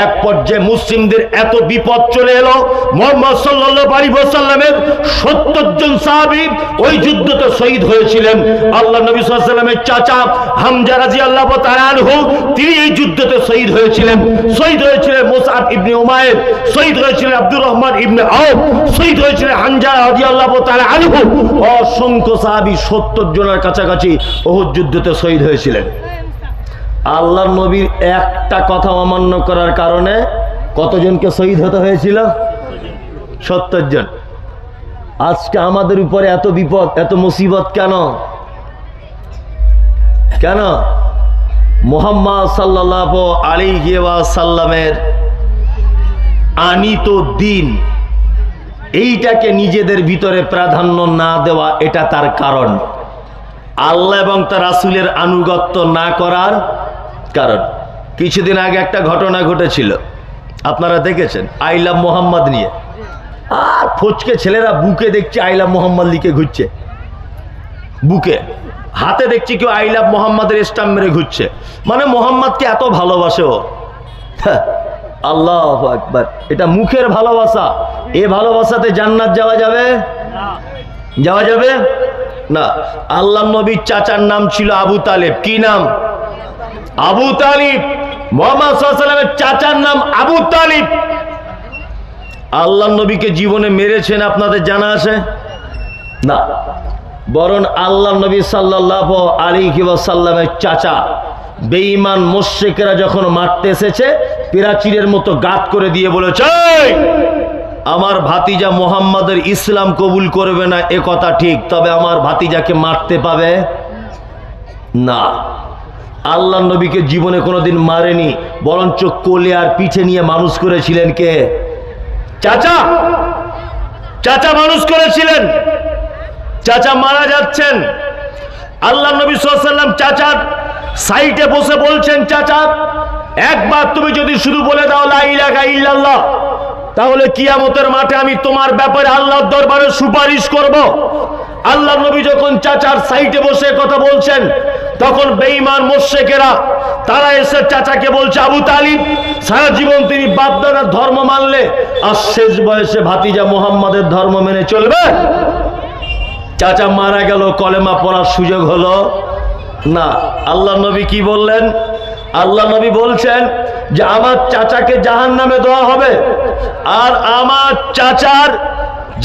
এক পর্যায়ে মুসলিমদের এত বিপদ চলে এলো, মুহাম্মদ সাল্লাল্লাহু আলাইহি ওয়াসাল্লামের 70 জন সাহাবী ওই যুদ্ধতে শহীদ হয়েছিলেন। আল্লাহ নবী সাল্লাল্লাহু আলাইহি ওয়াসাল্লামের চাচা হামজা রাদিয়াল্লাহু তাআলা আনহু, তিনি এই যুদ্ধতে শহীদ হয়েছিলেন। শহীদ হয়েছিলেন মুসআব ইবনে উমাইর, শহীদ হয়েছিলেন আব্দুর রহমান ইবনে আউফ, শহীদ হয়েছিলেন হামজা রাদিয়াল্লাহু তাআলা আনহু। অসংখ্য সাহাবী 70 জনের কাছাকাছি উহুদ যুদ্ধতে শহীদ হয়েছিলেন। আল্লাহর নবীর একটা কথা অমান্য করার কারণে কতজনকে শহীদ হতে হয়েছিল? 70 জন। আজকে আমাদের উপরে এত বিপদ, এত মুসিবত কেন? কেন? মুহাম্মদ সাল্লাল্লাহু আলাইহি ওয়াসাল্লামের আনিত দিন, এইটাকে নিজেদের ভিতরে প্রাধান্য না দেওয়া, এটা তার কারণ। আল্লাহ এবং তার রাসূলের আনুগত্য না করার কারণ। কিছুদিন আগে একটা ঘটনা ঘটেছিল, আপনারা দেখেছেন, আই লাভ মোহাম্মদ নিয়ে। আর ফচকে ছেলেরা বুকে দেখছি আই লাভ মোহাম্মদ লিখে ঘুরছে, বুকে, হাতে দেখছি কেউ আই লাভ মোহাম্মদের স্টাম্প মেরে ঘুরছে। মানে মোহাম্মদকে এত ভালোবাসে ও। আল্লাহু আকবার। এটা মুখের ভালোবাসা। এ ভালোবাসাতে জান্নাত যাওয়া যাবে? যাওয়া যাবে না। আল্লাহর নবীর চাচার নাম ছিল আবু তালেব। কি নাম? আবু তালিব। মুহাম্মদ সাল্লাল্লাহু আলাইহি ওয়াসাল্লামের চাচার নাম আবু তালিব। আল্লাহর নবীকে জীবনে মেরেছেন আপনাদের জানা আছে? না। বরং আল্লাহর নবী সাল্লাল্লাহু আলাইহি ওয়াসাল্লামের চাচা বেঈমান মুশরিকরা যখন মারতে এসেছে, প্রাচীরের মতো গাত করে দিয়ে বলেছে, আমার ভাতিজা মুহাম্মাদের ইসলাম কবুল করবে না এ কথা ঠিক, তবে আমার ভাতিজাকে মারতে পাবে না। আল্লাহর নবীকে জীবনে কোনোদিন মারেনি, বরঞ্চ কোলে আর পিঠে নিয়ে মানুষ করেছিলেন কে? চাচা। চাচা মানুষ করেছিলেন। চাচা মারা যাচ্ছেন, আল্লাহর নবী সাল্লাল্লাহু আলাইহি ওয়াসাল্লাম চাচার সাইডে বসে বলছেন, চাচা একবার তুমি যদি শুধু বলে দাও লা ইলাহা ইল্লাল্লাহ, তাহলে কিয়ামতের মাঠে আমি তোমার ব্যাপারে আল্লাহর দরবারে সুপারিশ করব। আল্লাহ নবী যখন চাচার সাইডে বসে কথা বলছেন, তখন বেঈমান মুশরিকেরা তারা এসে চাচাকে বলছে, আবু তালিব সারা জীবন তিনি বাপদাদার ধর্ম মানলে, আর শেষ বয়সে ভাতিজা মুহাম্মাদের ধর্ম মেনে চলবে? চাচা মারা গেল, কলেমা পড়ার সুযোগ হলো না। আল্লাহ নবী কি বললেন? আল্লাহ নবী বলছেন যে আমার চাচাকে জাহান্নামে দেওয়া হবে, আর আমার চাচার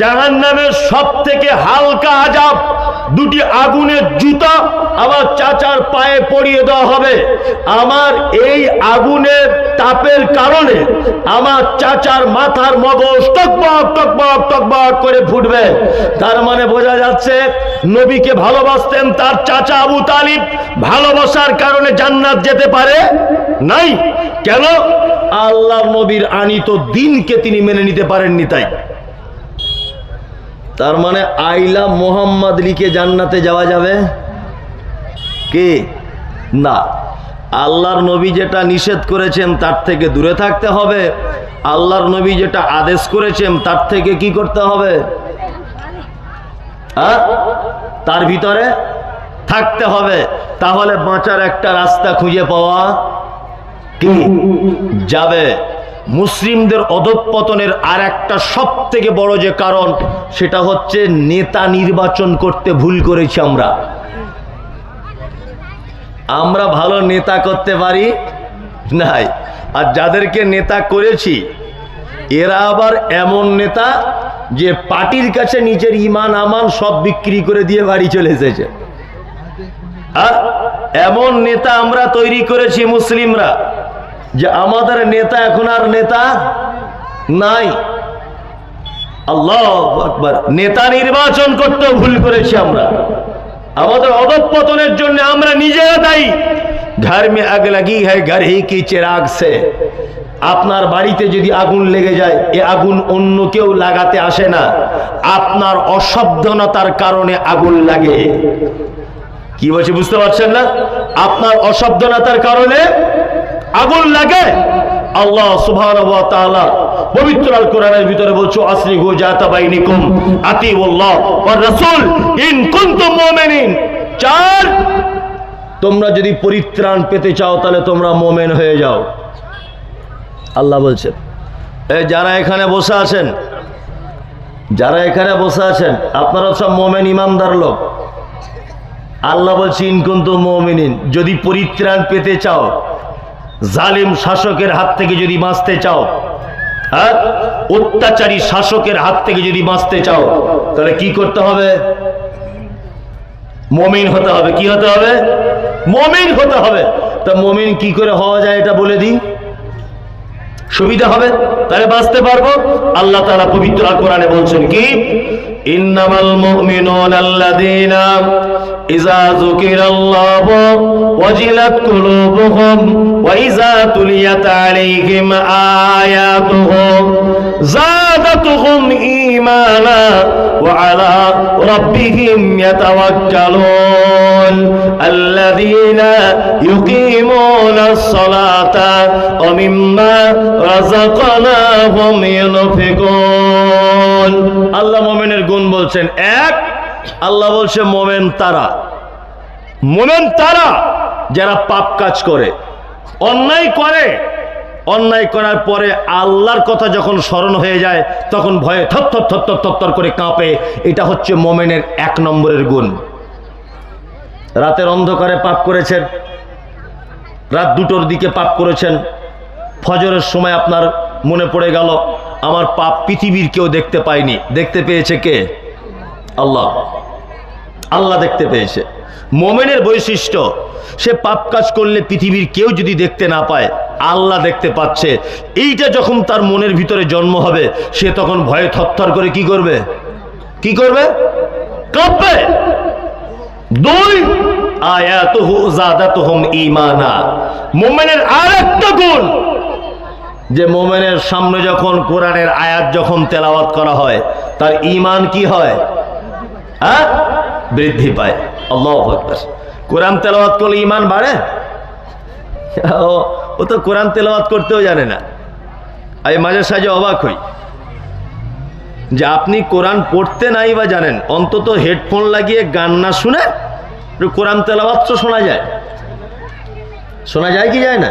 জাহান্নামের সব থেকে হালকা আযাব দুটি আগুনের জুতা আমার চাচার পায়ে পরিয়ে দেওয়া হবে। আমার এই আগুনের তাপের কারণে আমার চাচার মাথার মগজ টকবক টকবক টকবক করে ফুটবে। তার মানে বোঝা যাচ্ছে নবীকে ভালোবাসতেন তার চাচা আবু তালিব, ভালোবাসার কারণে জান্নাত যেতে পারে নাই। কেন? আল্লাহ নবীর আনিত দিনকে তিনি মেনে নিতে পারেননি। তাই তার মানে আইলা মোহাম্মদ লিখে জান্নাতে যাওয়া যাবে কি না? আল্লাহর নবী যেটা নিষেধ করেছেন তার থেকে দূরে থাকতে হবে, আল্লাহর নবী যেটা আদেশ করেছেন তার থেকে কি করতে হবে? তার ভিতরে থাকতে হবে। তাহলে বাঁচার একটা রাস্তা খুঁজে পাওয়া কি যাবে। মুসলিমদের অধঃপতনের আর একটা সব থেকে বড় যে কারণ, সেটা হচ্ছে নেতা নির্বাচন করতে ভুল করেছি আমরা। আমরা ভালো নেতা করতে পারি নাই, আর যাদেরকে নেতা করেছি এরা আবার এমন নেতা যে পার্টির কাছে নিজের ইমান আমান সব বিক্রি করে দিয়ে বাড়ি চলে এসেছে। এমন নেতা আমরা তৈরি করেছি মুসলিমরা যে আমাদের নেতা এখন আর নেতা নাই। আল্লাহু আকবার। নেতা নির্বাচন করতে ভুল করেছি আমরা। আমাদের অধঃপতনের জন্য আমরা নিজেরা দায়ী। ঘর মে আগ লাগি হ্যায় ঘর হি কি চিরাগ সে। আপনার বাড়িতে যদি আগুন লেগে যায়, এ আগুন অন্য কেউ লাগাতে আসে না, আপনার অসাবধানতার কারণে আগুন লাগে। কি বলছে বুঝতে পারছেন না? আপনার অসাবধানতার কারণে আগুন লাগে। আল্লাহ সুবহানাহু ওয়া তাআলা পবিত্র আল কোরআনের ভিতরে বলছো, আসলিহু যাতা বাইনিকুম আতিউল্লাহ ওয়ার রাসূল ইন কুনতুম মুমিনিন। 4, তোমরা যদি পরিত্রাণ পেতে চাও তাহলে তোমরা মুমিন হয়ে যাও। আল্লাহ বলছেন। এই যারা এখানে বসে আছেন, যারা এখানে বসে আছেন আপনারা সব মুমিন ইমানদার লোক। আল্লাহ বলছে ইন কুনতুম মুমিনিন, যদি পরিত্রাণ পেতে চাও, জালিম শাসকের হাত থেকে যদি বাঁচতে চাও, অত্যাচারী শাসকের হাত থেকে যদি বাঁচতে চাও, তাহলে কি করতে হবে? মুমিন হতে হবে। কি হতে হবে? মুমিন হতে হবে। তা মুমিন কি করে হওয়া যায় এটা বলে দিই, সুবিধা হবে, তাহলে বাঁচতে পারবো। আল্লাহ তাআলা পবিত্র আল কোরআনে বলছেন কি, ইন্নামাল মুমিনুনা আল্লাযীনা ইযা যুকিরাল্লাহু ওয়াজিলাত কুলুবুহুম ওয়া ইযা তুলিয়াত আলাইহিম আয়াতুহু যাদাতুহুম ঈমানা ওয়া আলা রাব্বিহিম ইয়াতাওয়াক্কালুন আল্লাযীনা ইউকিমুনাস সালাতা ওয়া মিম্মা রাযাকনাহুম ইউনফিকুন। আল্লাহ মুমিনের গুণ বলছেন। 1, আল্লাহ বলছে মোমেন তারা, মোমেন তারা যারা পাপ কাজ করে, অন্যায় করে, অন্যায় করার পরে আল্লাহর কথা যখন স্মরণ হয়ে যায় তখন ভয়ে থরথর থরথর থরথর করে কাঁপে। এটা হচ্ছে মোমেনের 1 নম্বরের গুণ। রাতের অন্ধকারে পাপ করেছেন, রাত 2টোর দিকে পাপ করেছেন, ফজরের সময় আপনার মনে পড়ে গেল আমার পাপ পৃথিবীর কেউ দেখতে পায়নি। দেখতে পেয়েছে কে? আল্লাহ। আল্লাহ দেখতে পেয়েছে। মোমেনের বৈশিষ্ট্য, সে পাপ কাজ করলে পৃথিবীর কেউ যদি দেখতে না পায়, আল্লাহ দেখতে পাচ্ছে। এইটা যখন তার মনের ভিতরে জন্ম হবে, সে তখন ভয়ে থরথর করে কি করবে? কি করবে? কাঁপবে। 2, আয়াতুহু যাদাতুহুম ঈমানা। মুমিনের আরেকটা গুণ, যে মুমিনের সামনে যখন কোরআনের আয়াত যখন তেলাওয়াত করা হয়, তার ঈমান কি হয়? বৃদ্ধি পায়। আল্লাহু আকবার। কোরআন তেলাওয়াত করলে ঈমান বাড়ে? ও তো কোরআন তেলাওয়াত করতেও জানে না। আমি মাঝে সাঝে অবাক হই যে আপনি কোরআন পড়তে নাই বা জানেন, অন্তত হেডফোন লাগিয়ে গান না শুনে কোরআন তেলাওয়াত তো শোনা যায়। শোনা যায় কি যায় না?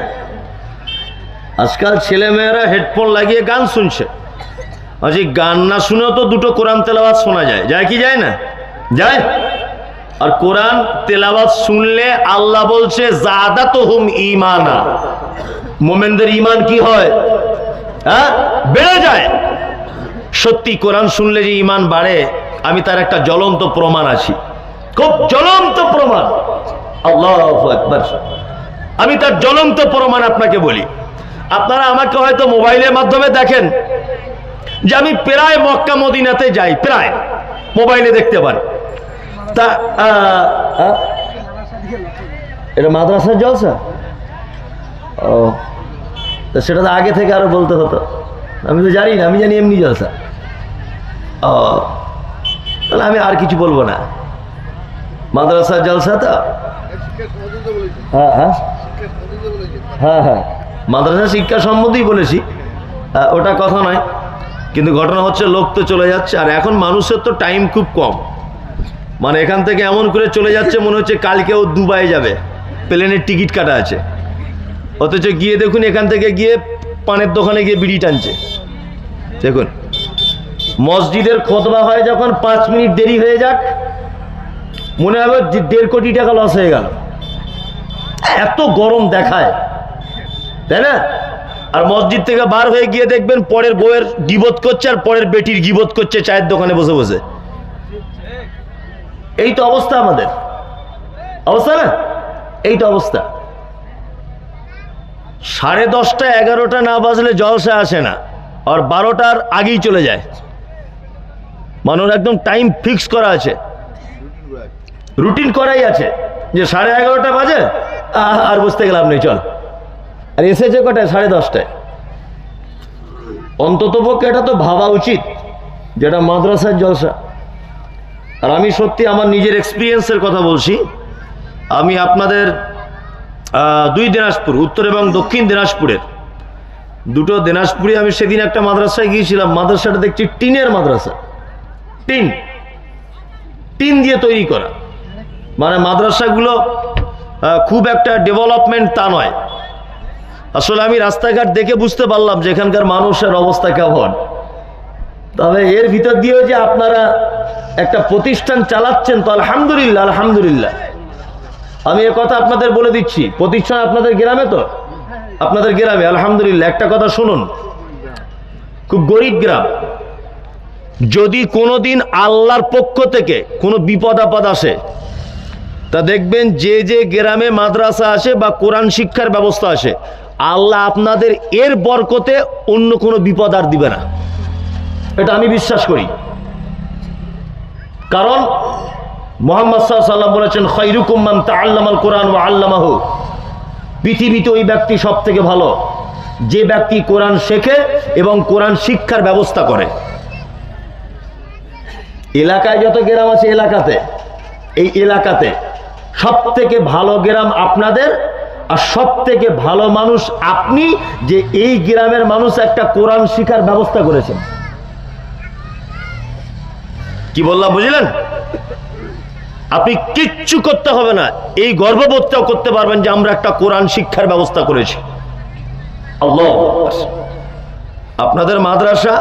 আজকাল ছেলেমেয়েরা হেডফোন লাগিয়ে গান শুনছে, আর সেই গান না শুনেও তো দুটো কোরআন তেলাওয়াত শোনা যায়। যায় কি যায় না? যায়। আর কোরআন তেলাওয়াত শুনলে আল্লাহ বলছে জাদাতুহুম ঈমানা, মুমিনদের ঈমান কি হয়? হ্যাঁ, বেড়ে যায়। সত্যি কোরআন শুনলে যে ঈমান বাড়ে, আমি তার একটা জ্বলন্ত প্রমাণ আছি, খুব জ্বলন্ত প্রমাণ। আল্লাহু আকবার। আমি তার জ্বলন্ত প্রমাণ আপনাকে বলি। আপনারা আমাকে হয়তো মোবাইলের মাধ্যমে দেখেন যে আমি প্রায় মক্কা মদিনাতে যাই, প্রায় মোবাইলে দেখতে পান। তা এটা মাদ্রাসার জলসা? ও, তা সেটা তো আগে থেকে আরো বলতে হতো, আমি তো জানি না। আমি জানি এমনি জলসা। ও, তাহলে আমি আর কিছু বলবো না। মাদ্রাসার জলসা তো? হ্যাঁ হ্যাঁ হ্যাঁ হ্যাঁ, মাদ্রাসা শিক্ষা সম্বন্ধেই বলেছি, ওটা কথা নয়। কিন্তু ঘটনা হচ্ছে লোক তো চলে যাচ্ছে, আর এখন মানুষের তো টাইম খুব কম। মানে এখান থেকে এমন করে চলে যাচ্ছে মনে হচ্ছে কালকেও দুবাই যাবে, প্লেনের টিকিট কাটা আছে, অথচ গিয়ে দেখুন এখান থেকে গিয়ে পানের দোকানে গিয়ে বিড়ি টানছে। দেখুন, মসজিদের খুতবা হয় যখন 5 মিনিট দেরি হয়ে যাক, মনে হবে 1.5 কোটি টাকা লস হয়ে গেল, এত গরম দেখায়, তাই না? আর মসজিদ থেকে বার হয়ে গিয়ে দেখবেন পরের বউয়ের গিবত করছে আর পরের বেটির গিবত করছে চায়ের দোকানে বসে বসে। এই তো অবস্থা আমাদের, অবস্থা না? এই তো অবস্থা। 10:30 11টা না বাজলে জলসা আসে না, আর 12টার আগেই চলে যায়। মানুষ একদম টাইম ফিক্স করা আছে, রুটিন করাই আছে যে 11:30 বাজে আর বসতে গেলাম নেই, চল। আর এসেছে কটায়? 10:30। অন্তত পক্ষে এটা তো ভাবা উচিত যেটা মাদ্রাসার জলসা। আর আমি সত্যি আমার নিজের এক্সপিরিয়েন্সের কথা বলছি। আমি আপনাদের 2 দিনাজপুর, উত্তর এবং দক্ষিণ দিনাজপুরের দুটো দিনাজপুরে আমি সেদিন একটা মাদ্রাসায় গিয়েছিলাম। মাদ্রাসাটা দেখছি টিনের মাদ্রাসা, টিন দিয়ে তৈরি করা। মানে মাদ্রাসাগুলো খুব একটা ডেভেলপমেন্ট তা নয়। আসলে আমি রাস্তাঘাট দেখে বুঝতে পারলাম যে এখানকার মানুষের অবস্থা কেমন। তবে এর ভিতর দিয়েও যে আপনারা একটা প্রতিষ্ঠান চালাচ্ছেন, তো আলহামদুলিল্লাহ, আলহামদুলিল্লাহ। আমি এ কথা আপনাদের বলে দিচ্ছি, প্রতিষ্ঠান আপনাদের গ্রামে, তো আপনাদের গ্রামে আলহামদুলিল্লাহ। একটা কথা শুনুন, খুব গরিব গ্রাম, যদি কোনোদিন আল্লাহর পক্ষ থেকে কোনো বিপদ আপদ আসে, তা দেখবেন যে যে গ্রামে মাদ্রাসা আসে বা কোরআন শিক্ষার ব্যবস্থা আসে, আল্লাহ আপনাদের এর বরকতে অন্য কোনো বিপদ আর দিবে না। এটা আমি বিশ্বাস করি। কারণ মুহাম্মদ সাল্লাল্লাহু আলাইহি ওয়াসাল্লাম বলেছেন, খায়রুকুম মান তাআল্লামাল কোরআন ওয়া আল্লামাহু। পৃথিবীতে ওই ব্যক্তি সব থেকে ভালো যে ব্যক্তি কোরআন শেখে এবং কোরআন শিক্ষার ব্যবস্থা করে। এলাকায় যত গ্রাম আছে, এলাকাতে, এই এলাকাতে সব থেকে ভালো গ্রাম আপনাদের, আর সব থেকে ভালো মানুষ আপনি, যে এই গ্রামের মানুষ একটা কোরআন শিক্ষার ব্যবস্থা করেছেন। কি বললাম বুঝলেন? আপনি কিচ্ছু করতে হবে না, এই গর্ববোধটাও করতে পারবেন যে আমরা একটা কোরআন শিক্ষার ব্যবস্থা করেছি। আল্লাহ, আপনাদের মাদ্রাসা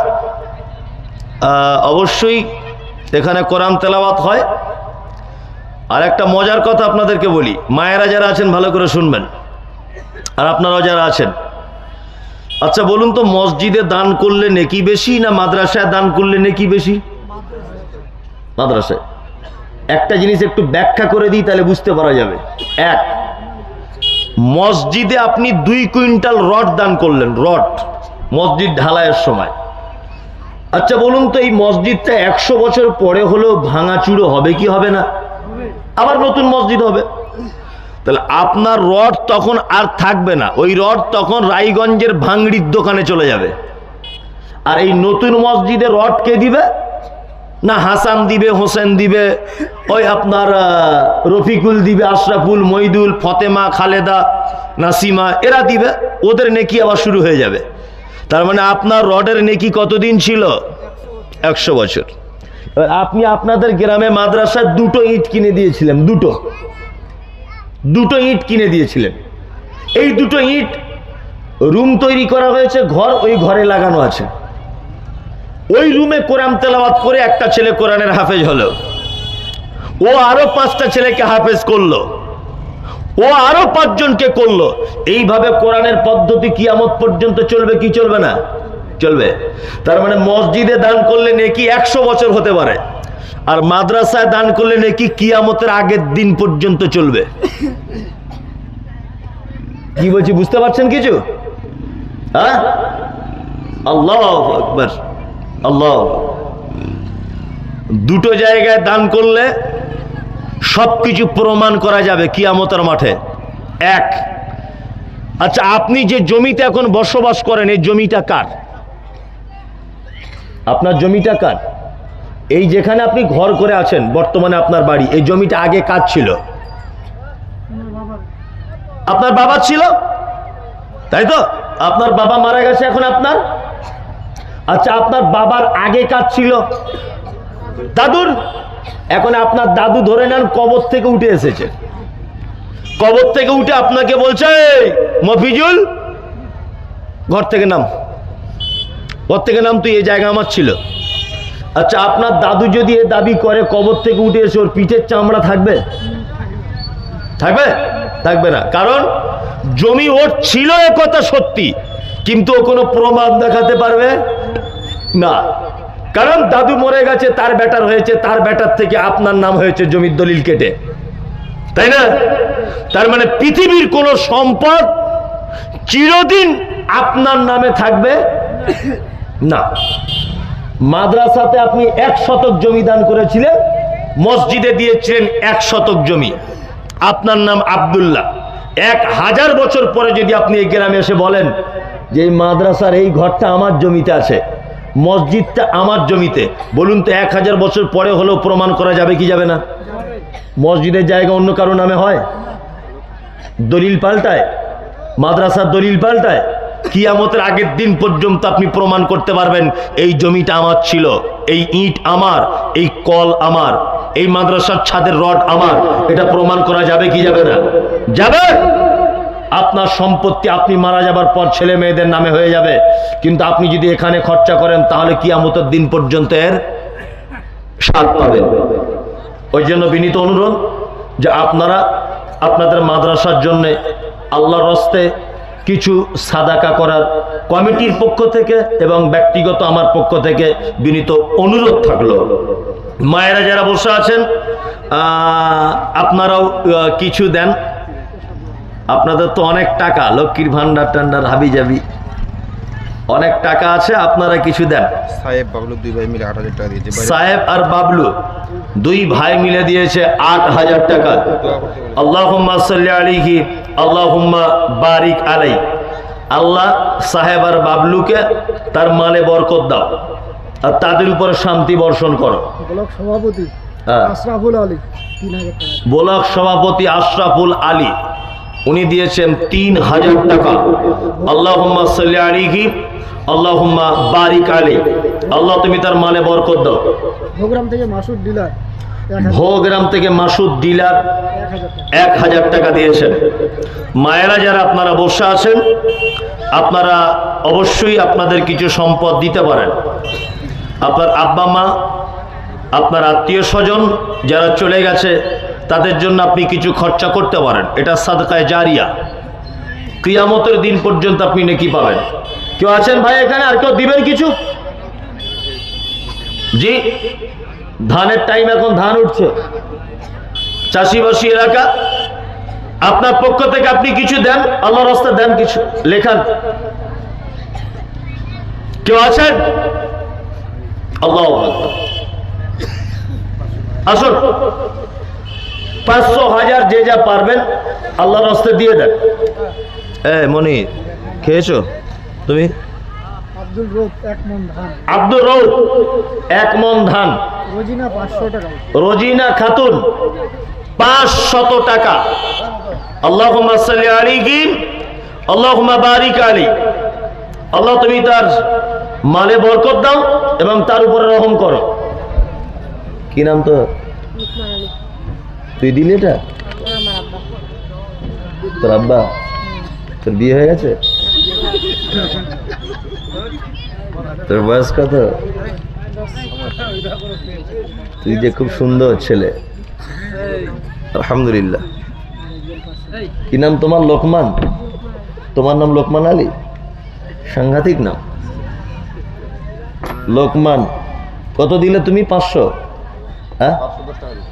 অবশ্যই এখানে কোরআন তেলাওয়াত হয়। আর একটা মজার কথা আপনাদেরকে বলি, মায়েরা যারা আছেন ভালো করে শুনবেন, আর আপনারাও যারা আছেন, আচ্ছা বলুন তো, মসজিদে দান করলে নেকি বেশি না মাদ্রাসায় দান করলে নেকি বেশি? মাদ্রাসায়। একটা জিনিস একটু ব্যাখ্যা করে দিই, তাহলে বুঝতে পারা যাবে। এক, মসজিদে আপনি 2 কুইন্টাল রড দান করলেন, রড, মসজিদ ঢালাইয়ের সময়। আচ্ছা বলুন তো, এই মসজিদটা 100 বছর পরে হলেও ভাঙাচুরো হবে কি হবে না? আবার নতুন মসজিদ হবে। তাহলে আপনার রড তখন আর থাকবে না, ওই রড তখন রায়গঞ্জের ভাঙড়ির দোকানে চলে যাবে। আর এই নতুন মসজিদে রড কে দিবে? না হাসান দিবে, হোসেন দিবে, ওই আপনার রফিকুল দিবে, আশরাফুল, মইদুল, ফতেমা, খালেদা, নাসিমা এরা দিবে, ওদের নেকি আবার শুরু হয়ে যাবে। তার মানে আপনার রডের নেকি কতদিন ছিল? 100 বছর। আপনি আপনাদের গ্রামে মাদ্রাসায় 2টো ইট কিনে দিয়েছিলেন, দুটো ইট কিনে দিয়েছিলেন। এই 2টো ইট রুম তৈরি করা হয়েছে, ঘর ওই ঘরে লাগানো আছে। ওই রুমে কোরআন তেলাওয়াত করে একটা ছেলে কোরআনের হাফেজ হলো, ও আরো 5টা ছেলেকে হাফেজ করলো, ও আরো 5 জনকে করলো। এইভাবে কোরআনের পদ্ধতি কিয়ামত পর্যন্ত চলবে কি চলবে না? চলবে। তার মানে মসজিদে দান করলে নেকি 100 বছর হতে পারে, আর মাদ্রাসায় দান করলে নেকি কিয়ামতের আগের দিন পর্যন্ত চলবে। কি বলছি বুঝতে পারছেন কিছু? হ্যাঁ, আল্লাহু আকবার, আল্লাহ। 2টো জায়গায় দান করলে সবকিছু প্রমাণ করা যাবে কিয়ামতের মাঠে। এক, আচ্ছা আপনি যে জমিতে এখন বসবাস করেন এই জমিটা কার? আপনার জমিটা কার? এই যেখানে আপনি ঘর করে আছেন বর্তমানে আপনার বাড়ি, এই জমিটা আগে কার ছিল? আপনার বাবা ছিল, তাই তো? আপনার বাবা মারা গেছে, এখন আপনার। আচ্ছা আপনার বাবার আগে কার ছিল? দাদুর। এখন আপনার দাদু ধরে নেন কবর থেকে উঠে এসেছে, কবর থেকে উঠে আপনাকে বলছে মফিজুল ঘর থেকে নাম, ঘর থেকে নাম, তুই এই জায়গা আমার ছিল। আচ্ছা আপনার দাদু যদি এ দাবি করে কবর থেকে উঠে এসে, ওর পিঠের চামড়া থাকবে? থাকবে? থাকবে না। কারণ জমি ওর ছিল এ কথা সত্যি, কিন্তু ও কোনো প্রমাণ দেখাতে পারবে না। কারণ দাদু মরে গেছে, তার বেটার হয়েছে, তার বেটার থেকে আপনার নাম হয়েছে জমির দলিল কেটে, তাই না? তার মানে পৃথিবীর কোন সম্পদ চিরদিন আপনার নামে থাকবে না। মাদ্রাসাতে আপনি 1 শতক জমি দান করেছিলেন, মসজিদে দিয়েছিলেন 1 শতক জমি, আপনার নাম আব্দুল্লাহ। 1000 বছর পরে যদি আপনি এই গ্রামে এসে বলেন যে এই মাদ্রাসার এই ঘরটা আমার জমিতে আছে, মসজিদটা আমার জমিতে, বলুন তো 1000 বছর পরে হলেও প্রমাণ করা যাবে কি যাবে না? মসজিদের জায়গা অন্য কারো নামে হয়, দলিল পাল্টায়, মাদ্রাসার দলিল পাল্টায়। কিয়ামতের আগের দিন পর্যন্ত আপনি প্রমাণ করতে পারবেন এই জমিটা আমার ছিল, এই ইট আমার, এই কল আমার, এই মাদ্রাসার ছাদের রড আমার। এটা প্রমাণ করা যাবে কি যাবে না? যাবে। আপনার সম্পত্তি আপনি মারা যাবার পর ছেলে মেয়েদের নামে হয়ে যাবে, কিন্তু আপনি যদি এখানে খরচা করেন তাহলে কিয়ামতের দিন পর্যন্ত এর স্বাদ পাবেন। ওই জন্য বিনীত অনুরোধ যে আপনারা আপনাদের মাদ্রাসার জন্য আল্লাহর রাস্তে কিছু সাদাকা করার কমিটির পক্ষ থেকে এবং ব্যক্তিগত আমার পক্ষ থেকে বিনীত অনুরোধ থাকলো। মায়েরা যারা বসে আছেন আপনারাও কিছু দেন। আপনাদের তো অনেক টাকা, লক্ষ্মীর ভান্ডার টান্ডার হাবি যাবি, অনেক টাকা আছে, আপনারা কিছু দেন। সাহেব বাবলু 2 ভাই মিলে 8000 টাকা দিয়েছে। সাহেব আর বাবলু 2 ভাই মিলে দিয়েছে 8000 টাকা। আল্লাহুম্মা সাল্লি আলাইহি আল্লাহুম্মা বারিক আলাই। আল্লাহ সাহেব আর বাবলুকে তার মালে বরকত দাও আর তাদের উপরে শান্তি বর্ষণ করো। ব্লক সভাপতি আশরাফুল আলী 3000 টাকা। ব্লক সভাপতি আশরাফুল আলী উনি দিয়েছেন 3000 টাকা। আল্লাহুম্মা সাল্লি আলাইহি আল্লাহুম্মা বারিক আলাই। আল্লাহ তুমি তার মালে বরকত দাও। ভোগ্রাম থেকে মাসুদ ডিলার, ভোগ্রাম থেকে মাসুদ ডিলার 1000 টাকা দিয়েছেন। মায়েরা যারা আপনারা বসে আছেন আপনারা অবশ্যই আপনাদের কিছু সম্পদ দিতে পারেন। আপনার আব্বা মা, আপনার আত্মীয় স্বজন যারা চলে গেছে তাদের জন্য আপনি কিছু খরচা করতে পারেন। এটা সাদকায়ে জারিয়া, কিয়ামতের দিন পর্যন্ত আপনি নেকি পাবেন। কেউ আছেন ভাই এখানে? আর কেউ দিবেন কিছু? জি, ধানের টাইম, এখন ধান উঠছে, চাষিবাসী এলাকা, আপনার পক্ষ থেকে আপনি কিছু দেন, আল্লাহর রাস্তায় দেন, কিছু লেখান। কেউ আছেন? আল্লাহু আকবার। আসুন 500 1000 যে যা পারবেন আল্লাহর রাস্তায় দিয়ে দেন। মনি খেয়েছো তুমি? আব্দুল রৌফ 1 মণ ধান। আব্দুল রৌফ 1 মণ ধান। রোজিনা 500 টাকা। রোজিনা খাতুন 500 টাকা। আল্লাহুম্মা সাল্লি আলাইহি আল্লাহুম্মা বারিক আলাইহি। আল্লাহ তুমি তার মালে বরকত দাও এবং তার উপরে রহম করো। কি নাম তো? তুই দিলি এটা? তোর আব্বা? তোর বিয়ে হয়ে গেছে? তোর বয়স কত? তুই যে খুব সুন্দর ছেলে, আলহামদুলিল্লাহ। কি নাম তোমার? লোকমান। তোমার নাম লোকমান আলী? সাংঘাতিক নাম লোকমান। কত দিলে তুমি? 500? হ্যাঁ,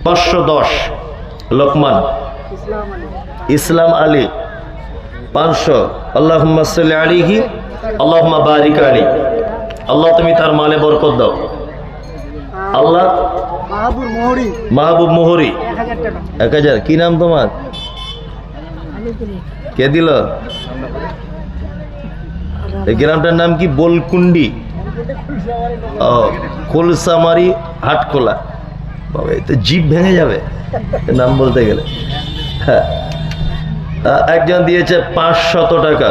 510। লোকমান ইসলাম আলী 500। আল্লাহুম্মা সাল্লি আলাইহি আল্লাহুম্মা বারিক আলাইহি। আল্লাহ তুমি তার মালে বরকত দাও। আল্লাহ মাহবুব মোহরি মাহবুব মোহরি 1000 কি নাম তোমার? কে দিল? এই গ্রামটার নাম কি? বোলকুন্ডি। ও, কোলসামারি হাটখোলা। বাবা, এই তো জিভ ভেঙে যাবে নাম বলতে গেলে। হ্যাঁ, একজন দিয়েছে 500 টাকা।